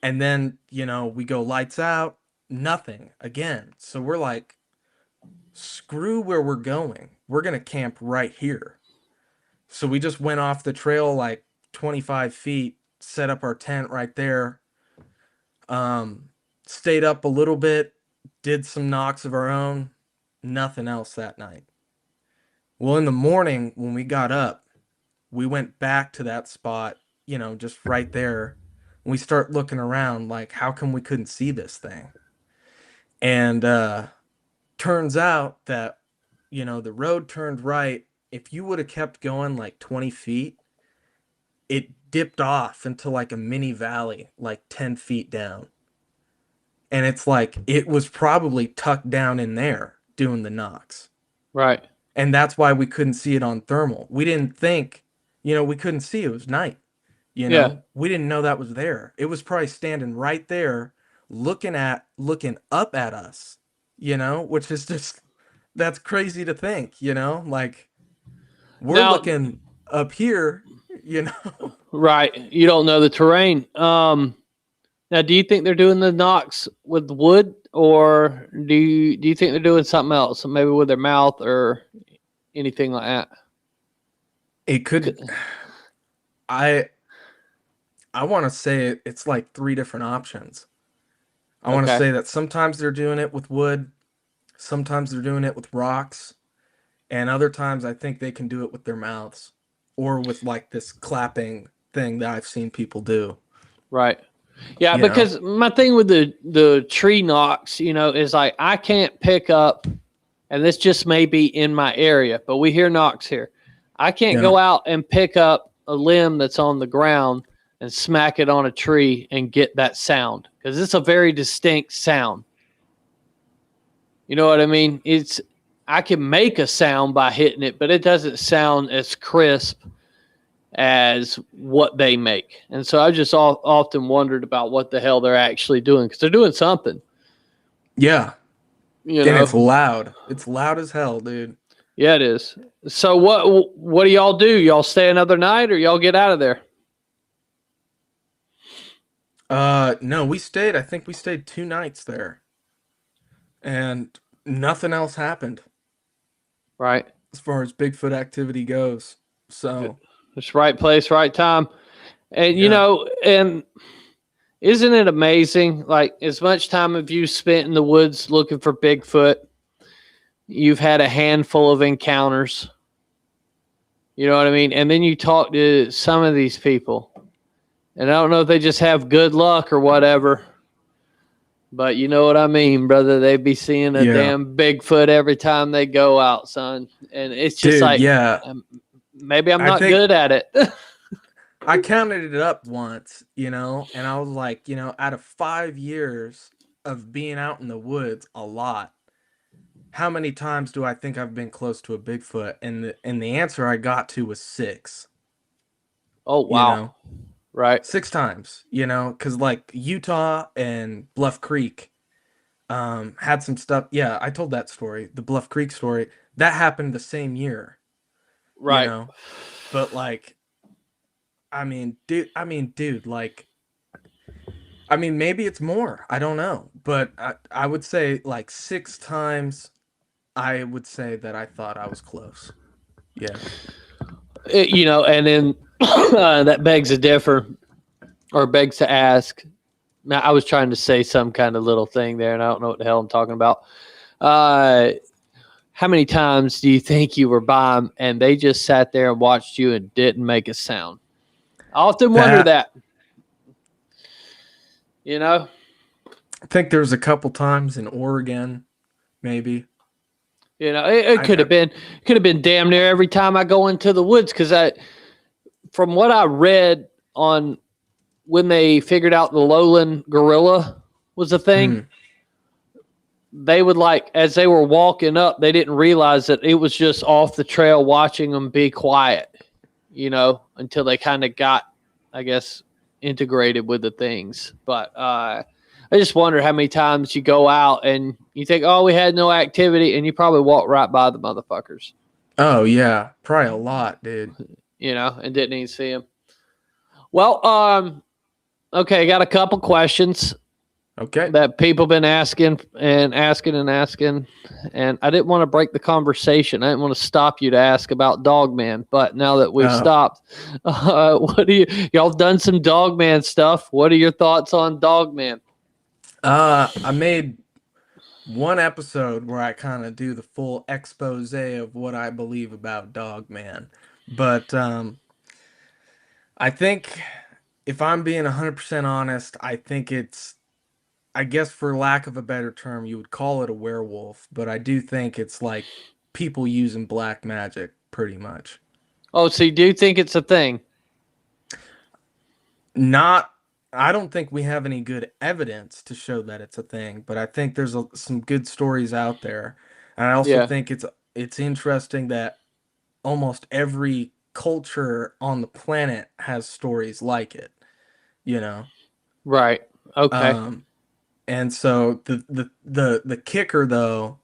And then, you know, we go lights out, nothing again. So we're like, screw where we're going. We're going to camp right here. So we just went off the trail like 25 feet, set up our tent right there. Stayed up a little bit, did some knocks of our own, nothing else that night. Well, in the morning when we got up, we went back to that spot, you know, just right there. And we start looking around like, how come we couldn't see this thing? And turns out that, you know, the road turned right. If you would have kept going like 20 feet, it dipped off into like a mini valley, like 10 feet down. And it's like, it was probably tucked down in there doing the knocks. Right. And that's why we couldn't see it on thermal. We didn't think, you know, we couldn't see. It was night. You know, Yeah. we didn't know that was there. It was probably standing right there, looking up at us, you know, which is just, that's crazy to think, you know, like we're Now- looking up here, you know. Right. You don't know the terrain. Now, do you think they're doing the knocks with wood, or do you think they're doing something else, maybe with their mouth or anything like that? It could. I want to say it's like 3 different options. I want to Okay. say that sometimes they're doing it with wood, sometimes they're doing it with rocks, and other times I think they can do it with their mouths or with like this clapping thing that I've seen people do. Right. Yeah, You know? because my thing with the tree knocks, you know, is like I can't pick up, and this just may be in my area, but we hear knocks here. I can't Yeah. go out and pick up a limb that's on the ground and smack it on a tree and get that sound, because it's a very distinct sound. You know what I mean? I can make a sound by hitting it, but it doesn't sound as crisp as what they make. And so I just often wondered about what the hell they're actually doing, because they're doing something. Yeah. You And know? it's loud. It's loud as hell, dude. Yeah, it is. So what do y'all do? Y'all stay another night or y'all get out of there? No, I think we stayed 2 nights there. And nothing else happened Right. as far as Bigfoot activity goes. So, It's right place, right time. And, you Yeah. know, and isn't it amazing? Like, as much time have you spent in the woods looking for Bigfoot, you've had a handful of encounters. You know what I mean? And then you talk to some of these people, and I don't know if they just have good luck or whatever, but you know what I mean, brother? They be seeing a Yeah. damn Bigfoot every time they go out, son. And it's just dude, like, yeah. maybe I'm I not think- good at it. I counted it up once, and I was like, out of 5 years of being out in the woods a lot, how many times do I think I've been close to a Bigfoot? And the answer I got to was 6. Oh, wow. Right. 6 times, because like Utah and Bluff Creek had some stuff. Yeah, I told that story, the Bluff Creek story. That happened the same year. Right. But like, dude, like, maybe it's more. I don't know. But I would say like 6 times, I would say that I thought I was close. Yeah. And then that begs to ask. Now, I was trying to say some kind of little thing there, and I don't know what the hell I'm talking about. How many times do you think you were by them and they just sat there and watched you and didn't make a sound? I often wonder that. I think there was a couple times in Oregon, maybe. It could have been damn near every time I go into the woods, because from what I read on when they figured out the lowland gorilla was a thing, they would, like, as they were walking up, they didn't realize that it was just off the trail watching them be quiet, until they kind of got, I guess, integrated with the things. But I just wonder how many times you go out and you think, oh, we had no activity, and you probably walk right by the motherfuckers. Oh, yeah. Probably a lot, dude. And didn't even see them. Well, okay, I got a couple questions. Okay. That people been asking, and I didn't want to break the conversation. I didn't want to stop you to ask about Dogman, but now that we've stopped, what do y'all done some Dogman stuff? What are your thoughts on Dogman? I made one episode where I kind of do the full expose of what I believe about Dogman, but I think, if I'm being 100% honest, I think it's, I guess for lack of a better term, you would call it a werewolf, but I do think it's like people using black magic, pretty much. Oh, so you do think it's a thing? I don't think we have any good evidence to show that it's a thing, but I think there's some good stories out there. And I also think it's interesting that almost every culture on the planet has stories like it, Right. Okay. And so the kicker, though,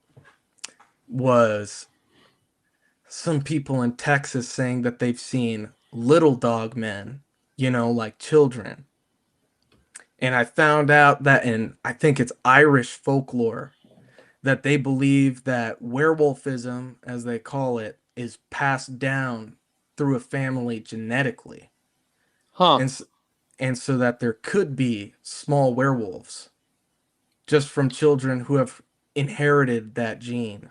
was some people in Texas saying that they've seen little dog men, like children. And I found out that I think it's Irish folklore, that they believe that werewolfism, as they call it, is passed down through a family genetically. Huh. And so that there could be small werewolves just from children who have inherited that gene.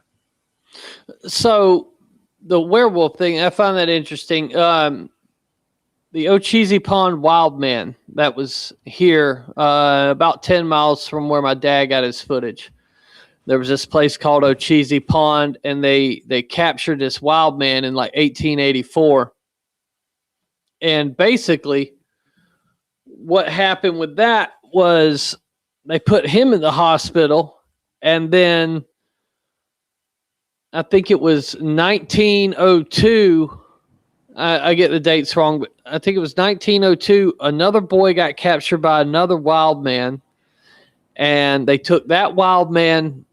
So the werewolf thing, I find that interesting. The Ocheesy Pond wild man that was here about 10 miles from where my dad got his footage. There was this place called Ocheesy Pond, and they captured this wild man in like 1884. And basically what happened with that was they put him in the hospital, and then I think it was 1902. I get the dates wrong, but I think it was 1902. Another boy got captured by another wild man, and they took that wild man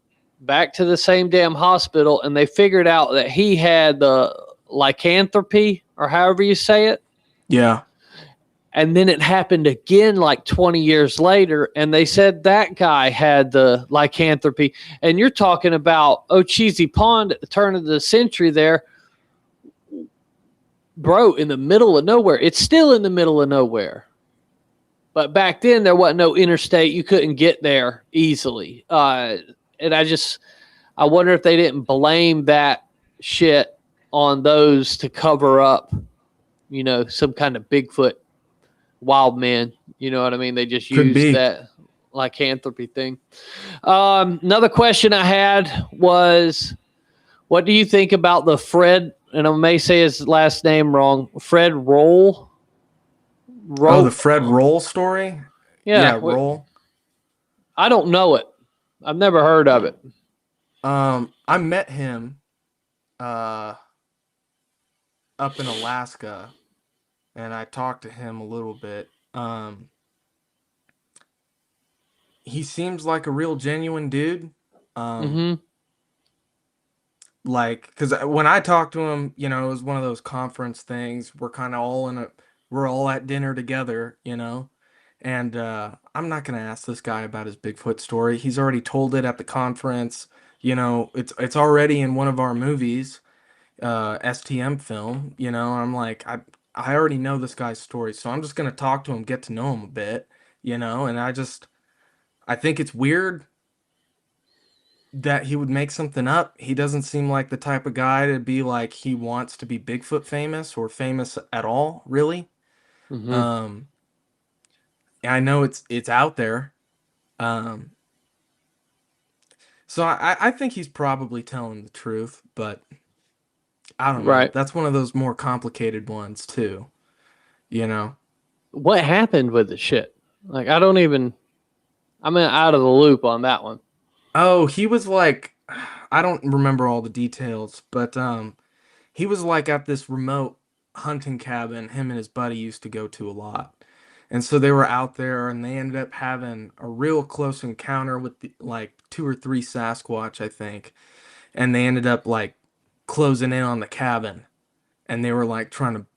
back to the same damn hospital, and they figured out that he had the lycanthropy, or however you say it. Yeah. And then it happened again like 20 years later, and they said that guy had the lycanthropy. And you're talking about Ocheesy Pond at the turn of the century there. Bro, in the middle of nowhere. It's still in the middle of nowhere. But back then, there wasn't no interstate. You couldn't get there easily. And I wonder if they didn't blame that shit on those to cover up, some kind of Bigfoot wild man. You know what I mean? They just used that lycanthropy thing. Another question I had was, what do you think about the Fred, and I may say his last name wrong, Fred Roll? Oh, the Fred Roll story? Yeah, Roll. I don't know it. I've never heard of it. I met him up in Alaska, and I talked to him a little bit. He seems like a real genuine dude. Like, because when I talked to him, it was one of those conference things. We're kind of we're all at dinner together, and I'm not going to ask this guy about his Bigfoot story. He's already told it at the conference. It's already in one of our movies, STM film. I'm like, I already know this guy's story, so I'm just going to talk to him, get to know him a bit, and I think it's weird that he would make something up. He doesn't seem like the type of guy to be like he wants to be Bigfoot famous or famous at all, really. I know it's out there. So I think he's probably telling the truth, but I don't know. Right. That's one of those more complicated ones too. What happened with the shit? Like, I'm out of the loop on that one. Oh, he was like, I don't remember all the details, but he was like at this remote hunting cabin him and his buddy used to go to a lot. And so they were out there, and they ended up having a real close encounter with like 2 or 3 Sasquatch, I think. And they ended up like closing in on the cabin, and they were like trying to,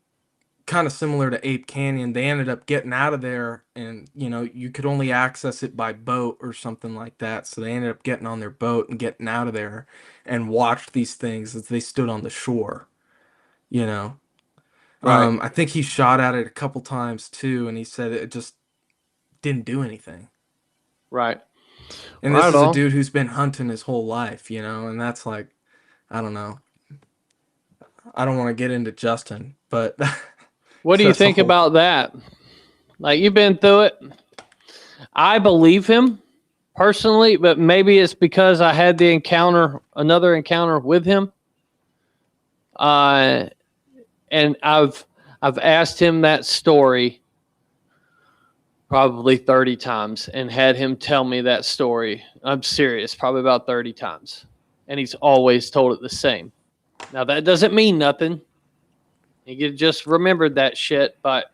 kind of similar to Ape Canyon. They ended up getting out of there, and you could only access it by boat or something like that. So they ended up getting on their boat and getting out of there and watched these things as they stood on the shore. Right. I think he shot at it a couple times too, and he said it just didn't do anything. Right. And this is a dude who's been hunting his whole life, and that's like, I don't know. I don't want to get into Justin, but what do you think about that? Like, you've been through it. I believe him personally, but maybe it's because I had another encounter with him. And I've asked him that story probably 30 times and had him tell me that story. I'm serious, probably about 30 times. And he's always told it the same. Now, that doesn't mean nothing. He just remembered that shit, but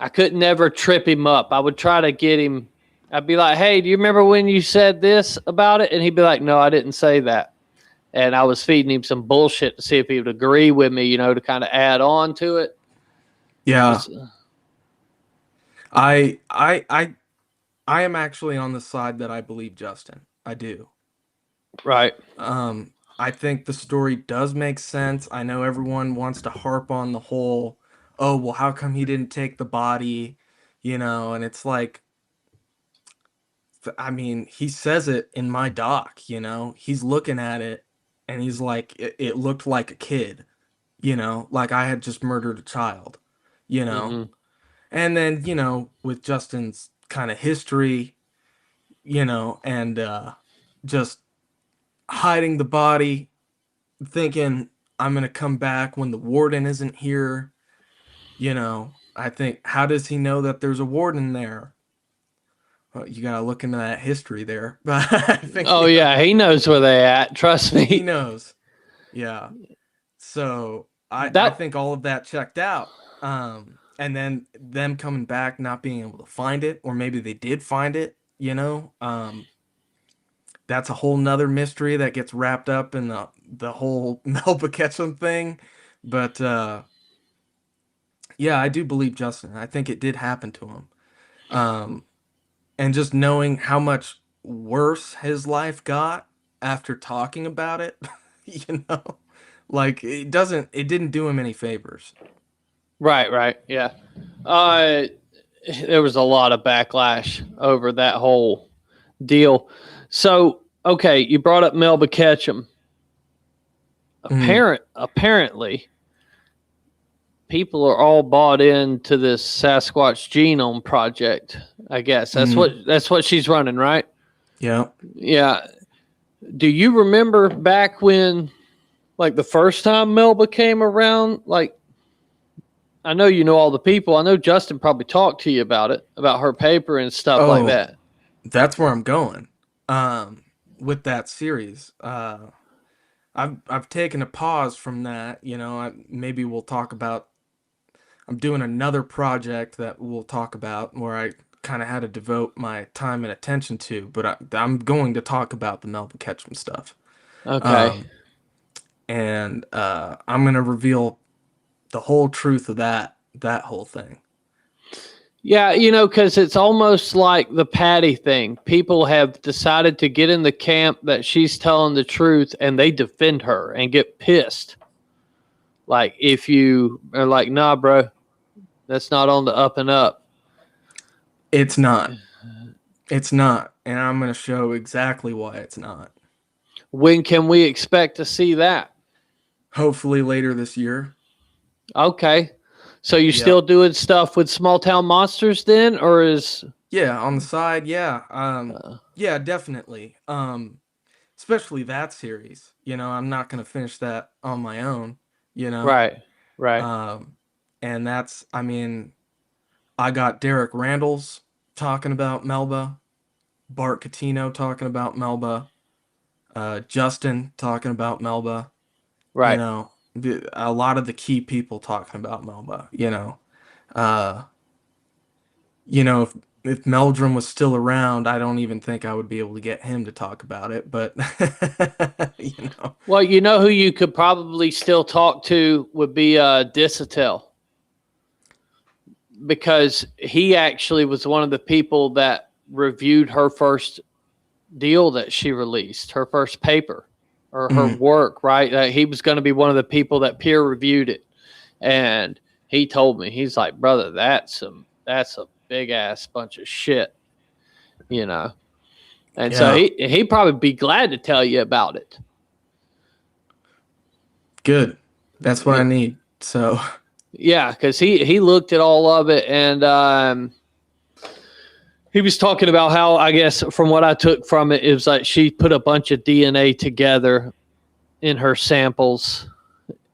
I could never trip him up. I would try to get him. I'd be like, hey, do you remember when you said this about it? And he'd be like, no, I didn't say that. And I was feeding him some bullshit to see if he would agree with me, to kind of add on to it. Yeah. I am actually on the side that I believe Justin. I do. Right. I think the story does make sense. I know everyone wants to harp on the whole, oh, well, how come he didn't take the body? And it's like, I mean, he says it in my doc, he's looking at it and he's like, it looked like a kid, like I had just murdered a child, And then, with Justin's kind of history, and just hiding the body, thinking I'm going to come back when the warden isn't here. I think, how does he know that there's a warden there? You gotta look into that history there. But I think, Oh yeah, he knows where they at. Trust me. he knows. Yeah. So I think all of that checked out. And then them coming back, not being able to find it, or maybe they did find it, that's a whole nother mystery that gets wrapped up in the whole Melba Ketchum thing. But yeah, I do believe Justin. I think it did happen to him. And just knowing how much worse his life got after talking about it, like it didn't do him any favors. Right, yeah. There was a lot of backlash over that whole deal. So, okay, you brought up Melba Ketchum. Apparently, people are all bought into this Sasquatch Genome Project. I guess that's what she's running, right? Yeah. Yeah. Do you remember back when, like, the first time Melba came around? Like, I know you know all the people. I know Justin probably talked to you about it, about her paper and stuff like that. That's where I'm going. With that series, I've taken a pause from that. Maybe we'll talk about. I'm doing another project that we'll talk about where I kind of had to devote my time and attention to, but I'm going to talk about the Melba Ketchum stuff. Okay. And I'm going to reveal the whole truth of that whole thing. Yeah, because it's almost like the Patty thing. People have decided to get in the camp that she's telling the truth, and they defend her and get pissed. Like, if you are like, nah, bro, that's not on the up and up. It's not. It's not. And I'm going to show exactly why it's not. When can we expect to see that? Hopefully later this year. Okay. So you're still doing stuff with Small Town Monsters then, or is... Yeah, on the side, yeah. Yeah, definitely. Especially that series. I'm not going to finish that on my own, Right. And that's, I got Derek Randalls talking about Melba, Bart Catino talking about Melba, Justin talking about Melba. Right. A lot of the key people talking about Melba, if Meldrum was still around, I don't even think I would be able to get him to talk about it, but Well, who you could probably still talk to would be Disatel, because he actually was one of the people that reviewed her first deal that she released, her first paper or her work, right? He was going to be one of the people that peer reviewed it. And he told me, he's like, brother, that's a big ass bunch of shit, And so he'd probably be glad to tell you about it. Good. That's what I need. So yeah, because he looked at all of it, and he was talking about how, I guess, from what I took from it, it was like she put a bunch of DNA together in her samples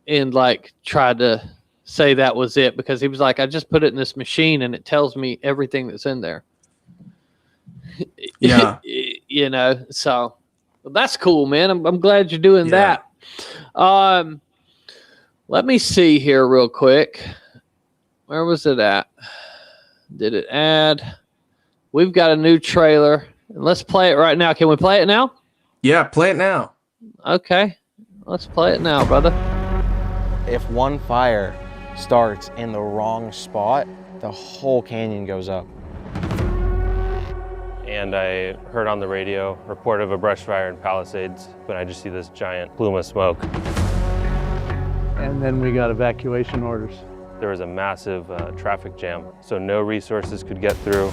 and like tried to say that was it, because he was like, I just put it in this machine and it tells me everything that's in there. Yeah. So that's cool, man. I'm glad you're doing that. Let me see here real quick. Where was it at? Did it add? We've got a new trailer. Let's play it right now. Can we play it now? Yeah, play it now. Okay. Let's play it now, brother. If one fire starts in the wrong spot, the whole canyon goes up. And I heard on the radio report of a brush fire in Palisades, but I just see this giant plume of smoke. And then we got evacuation orders. There was a massive traffic jam, so no resources could get through.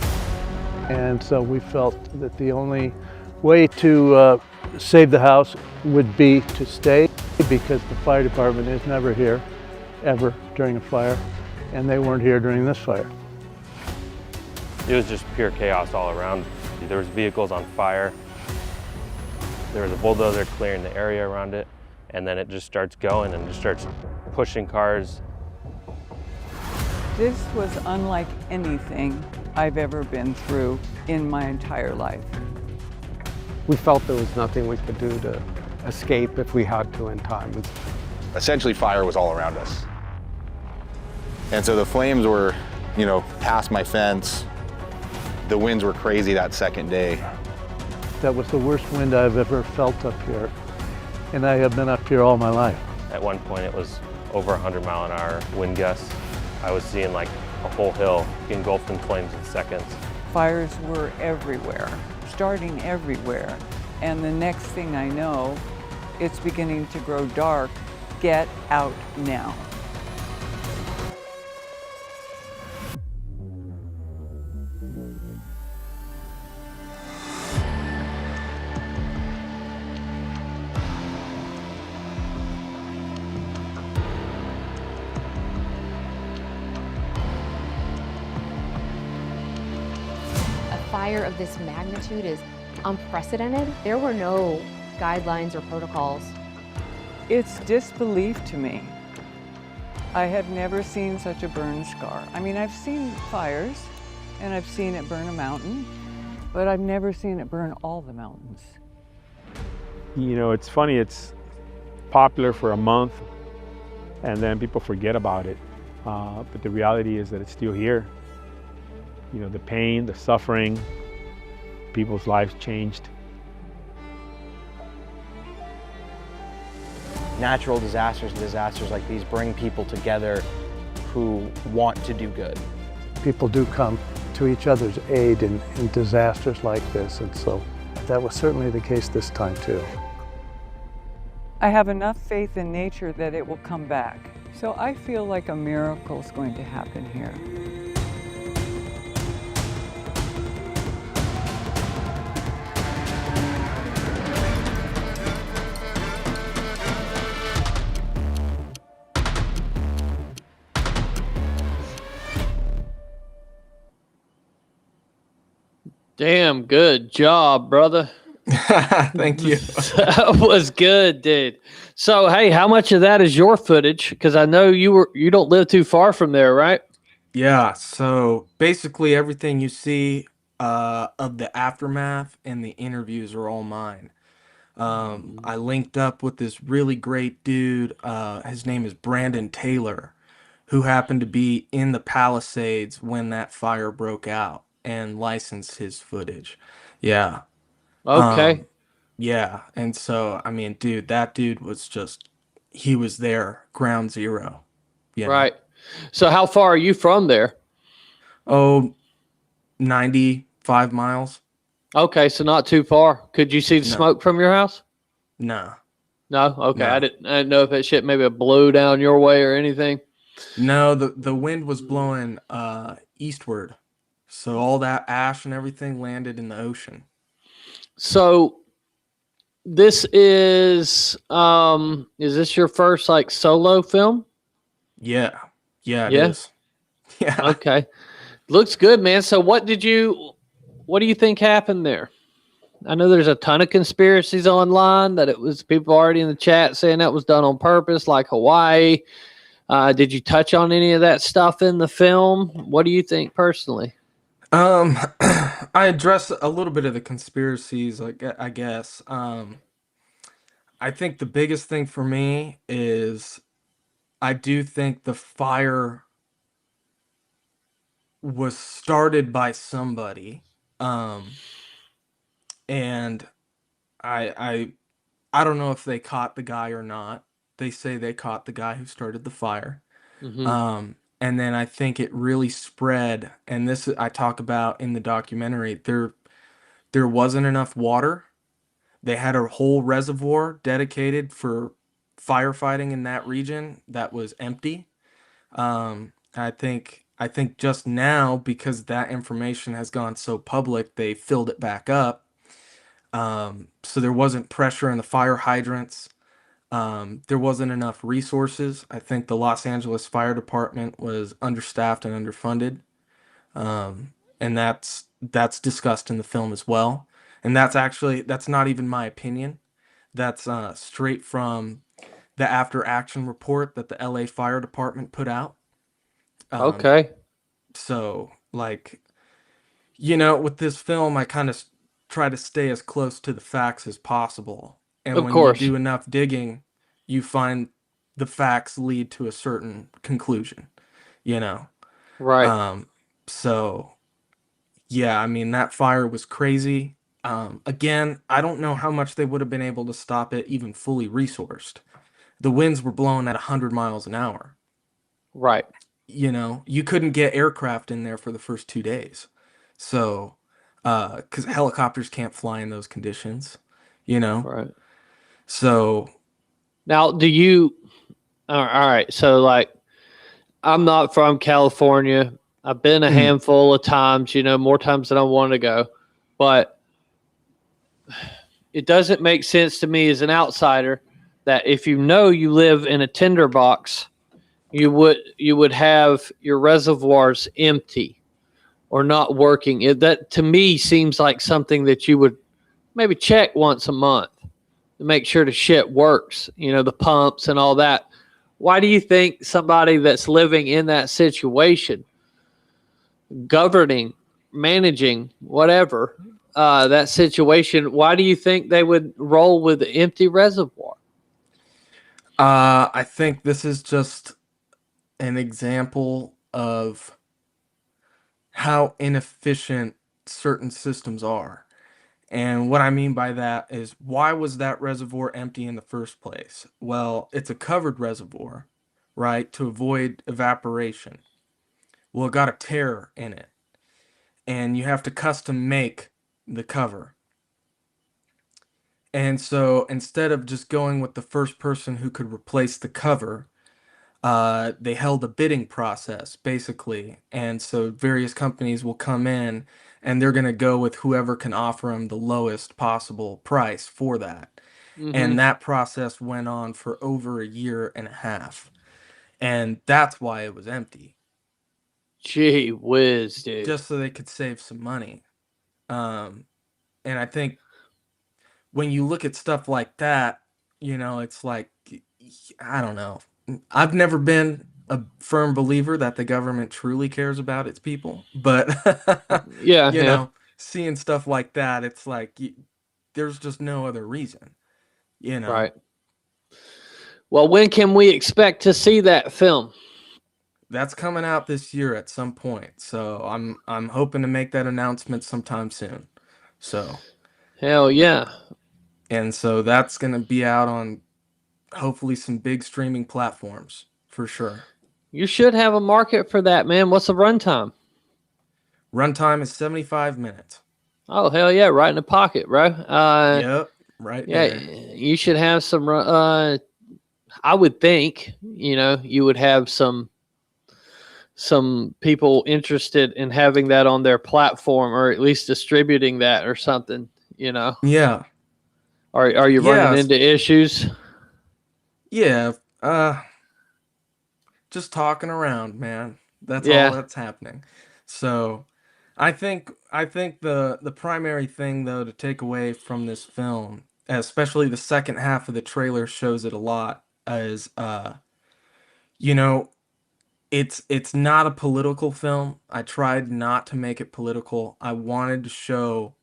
And so we felt that the only way to save the house would be to stay, because the fire department is never here, ever, during a fire, and they weren't here during this fire. It was just pure chaos all around. There was vehicles on fire. There was a bulldozer clearing the area around it, and then it just starts going and just starts pushing cars. This was unlike anything I've ever been through in my entire life. We felt there was nothing we could do to escape if we had to in time. Essentially, fire was all around us. And so the flames were, past my fence. The winds were crazy that second day. That was the worst wind I've ever felt up here. And I have been up here all my life. At one point it was over 100-mile-an-hour wind gusts. I was seeing like a whole hill engulfed in flames in seconds. Fires were everywhere, starting everywhere. And the next thing I know, it's beginning to grow dark. Get out now. Fire of this magnitude is unprecedented. There were no guidelines or protocols. It's disbelief to me. I have never seen such a burn scar. I mean, I've seen fires and I've seen it burn a mountain, but I've never seen it burn all the mountains. It's funny, it's popular for a month and then people forget about it. But the reality is that it's still here. The pain, the suffering, people's lives changed. Natural disasters and disasters like these bring people together who want to do good. People do come to each other's aid in disasters like this, and so that was certainly the case this time too. I have enough faith in nature that it will come back. So I feel like a miracle is going to happen here. Damn good job, brother. Thank you. That was good, dude. So, hey, how much of that is your footage? Because I know you don't live too far from there, right? Yeah. So basically, everything you see of the aftermath and the interviews are all mine. I linked up with this really great dude. His name is Brandon Taylor, who happened to be in the Palisades when that fire broke out and licensed his footage. Yeah. Okay. Yeah. And so, I mean, dude, that dude was he was there, ground zero. You know? Right. So how far are you from there? Oh, 95 miles. Okay, so not too far. Could you see the smoke from your house? No. No? Okay. No. I didn't know if that shit maybe blew down your way or anything. No, the wind was blowing eastward. So all that ash and everything landed in the ocean. So this is this your first like solo film? Yeah. Yeah, it Yeah? is. Yeah. Okay. Looks good, man. So what do you think happened there? I know there's a ton of conspiracies online that it was people already in the chat saying that was done on purpose, like Hawaii. Did you touch on any of that stuff in the film? What do you think personally? I address a little bit of the conspiracies, I guess. I think the biggest thing for me is I do think the fire was started by somebody. And I don't know if they caught the guy or not. They say they caught the guy who started the fire. Mm-hmm. And then I think it really spread, and this I talk about in the documentary. There wasn't enough water. They had a whole reservoir dedicated for firefighting in that region that was empty. I think just now, because that information has gone so public, they filled it back up. So there wasn't pressure in the fire hydrants. There wasn't enough resources. I think the Los Angeles Fire Department was understaffed and underfunded. And that's discussed in the film as well. And that's not even my opinion. That's straight from the after action report that the LA Fire Department put out. Okay. So, like, with this film, I kind of try to stay as close to the facts as possible. And Of when course. you do enough digging, you find the facts lead to a certain conclusion, Right. So, yeah, I mean, that fire was crazy. Again, I don't know how much they would have been able to stop it even fully resourced. The winds were blowing at 100 miles an hour. Right. You couldn't get aircraft in there for the first 2 days. So, because helicopters can't fly in those conditions, Right. So, Now, all right. So, like, I'm not from California. I've been a handful of times, more times than I want to go. But it doesn't make sense to me as an outsider that if you live in a tinderbox, you would have your reservoirs empty or not working. That to me seems like something that you would maybe check once a month to make sure the shit works, the pumps and all that. Why do you think somebody that's living in that situation, governing, managing, whatever, that situation, why do you think they would roll with an empty reservoir? I think this is just an example of how inefficient certain systems are. And what I mean by that is, why was that reservoir empty in the first place? Well, it's a covered reservoir, right, to avoid evaporation. Well, it got a tear in it, and you have to custom make the cover. And so instead of just going with the first person who could replace the cover, they held a bidding process, basically. And so various companies will come in and they're going to go with whoever can offer them the lowest possible price for that. And that process went on for over a year and a half. And that's why it was empty. Gee whiz, dude. Just so they could save some money. And I think when you look at stuff like that, it's like, I don't know. I've never been a firm believer that the government truly cares about its people, but Yeah. Seeing stuff like that, it's like there's just no other reason, Right. Well, when can we expect to see that film? That's coming out this year at some point, so I'm hoping to make that announcement sometime soon. So, hell yeah. And so that's going to be out on hopefully some big streaming platforms for sure. You should have a market for that, man. What's the runtime? Runtime is 75 minutes. Oh, hell yeah. Right in the pocket, bro. Yep. Right there. You should have some, I would think, you would have some people interested in having that on their platform, or at least distributing that or something, Yeah. Are you running into issues? Yeah. Just talking around, man. That's all that's happening. So I think the primary thing, though, to take away from this film, especially the second half of the trailer shows it a lot, is it's not a political film. I tried not to make it political. I wanted to show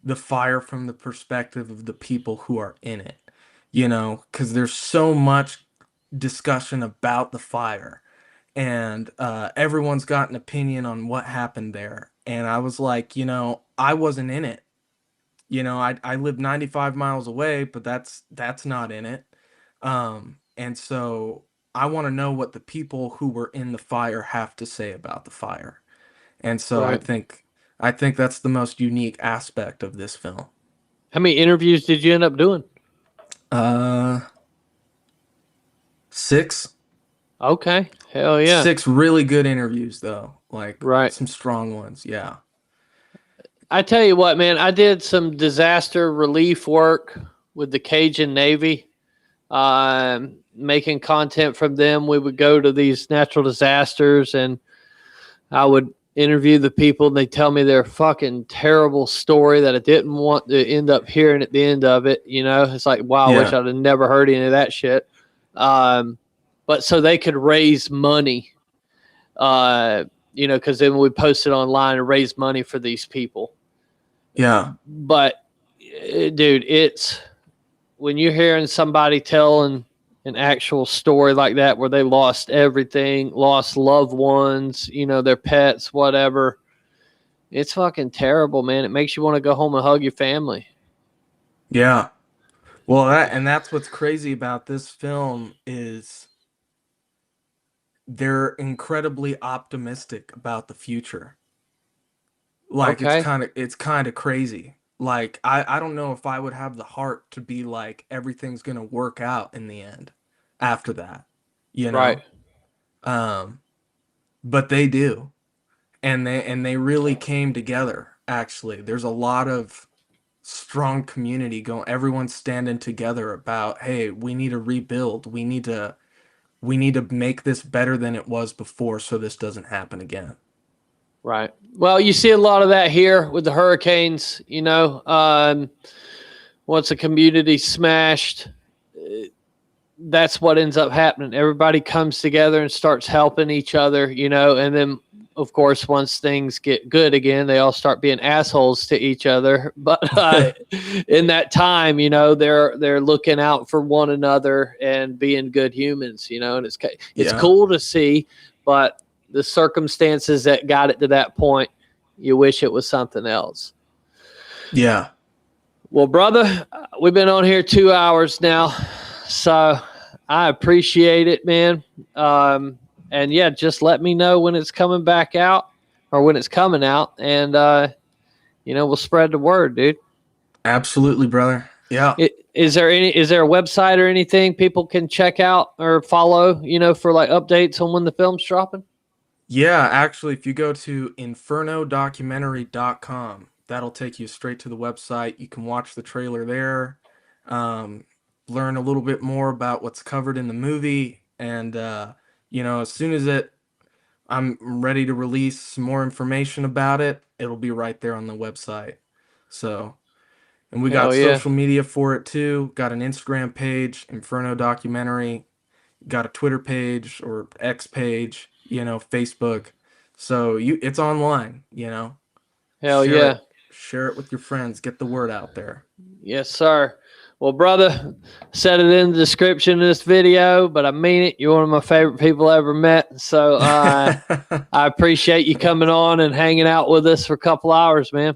the fire from the perspective of the people who are in it, because there's so much discussion about the fire, and everyone's got an opinion on what happened there. And I was like, I wasn't in it. I live 95 miles away, but that's not in it. And so I want to know what the people who were in the fire have to say about the fire. And so Right. I think that's the most unique aspect of this film. How many interviews did you end up doing? 6. Okay. Hell yeah. 6 really good interviews, though. Like, right. Some strong ones. Yeah. I tell you what, man, I did some disaster relief work with the Cajun Navy, making content from them. We would go to these natural disasters and I would interview the people, and they tell me their fucking terrible story that I didn't want to end up hearing at the end of it. It's like, wow, I wish I'd have never heard any of that shit. But so they could raise money you know, because then we post it online and raise money for these people. Yeah. But, dude, it's when you're hearing somebody telling an actual story like that where they lost everything, lost loved ones, you know, their pets, whatever. It's fucking terrible, man. It makes you want to go home and hug your family. Yeah. Well, that's what's crazy about this film is they're incredibly optimistic about the future. Like Okay. it's kind of crazy. Like I don't know if I would have the heart to be like everything's gonna work out in the end after that, you know. Right. But they do, and they really came together. Actually, there's a lot of strong community going. Everyone's standing together about, hey, we need to rebuild. We need to make this better than it was before, so this doesn't happen again. Right. Well, you see a lot of that here with the hurricanes, you know. Once a community smashed, that's what ends up happening. Everybody comes together and starts helping each other, you know, and then, of course, once things get good again, they all start being assholes to each other. But in that time, you know, they're looking out for one another and being good humans, you know, and it's cool to see, but the circumstances that got it to that point, you wish it was something else. Yeah. Well, brother, we've been on here 2 hours now, so I appreciate it, man. And yeah, just let me know when it's coming back out or when it's coming out, and you know, we'll spread the word, dude. Absolutely, brother. Yeah. Is there a website or anything people can check out or follow, you know, for like updates on when the film's dropping? Yeah, actually, if you go to infernodocumentary.com, that'll take you straight to the website. You can watch the trailer there, learn a little bit more about what's covered in the movie, and you know, as soon as I'm ready to release some more information about it, it'll be right there on the website. So, and we got social media for it too. Got an Instagram page, Inferno Documentary. Got a Twitter page or X page, you know, Facebook. So it's online, you know. Hell yeah. Share it with your friends. Get the word out there. Yes, sir. Well, brother, said it in the description of this video, but I mean it. You're one of my favorite people I ever met. So I appreciate you coming on and hanging out with us for a couple hours, man.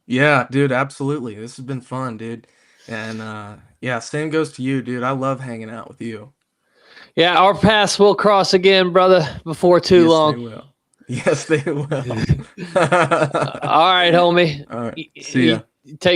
Yeah, dude, absolutely. This has been fun, dude. And yeah, same goes to you, dude. I love hanging out with you. Yeah, our paths will cross again, brother, before too long. They will. Yes, they will. All right, homie. All right. See ya. Take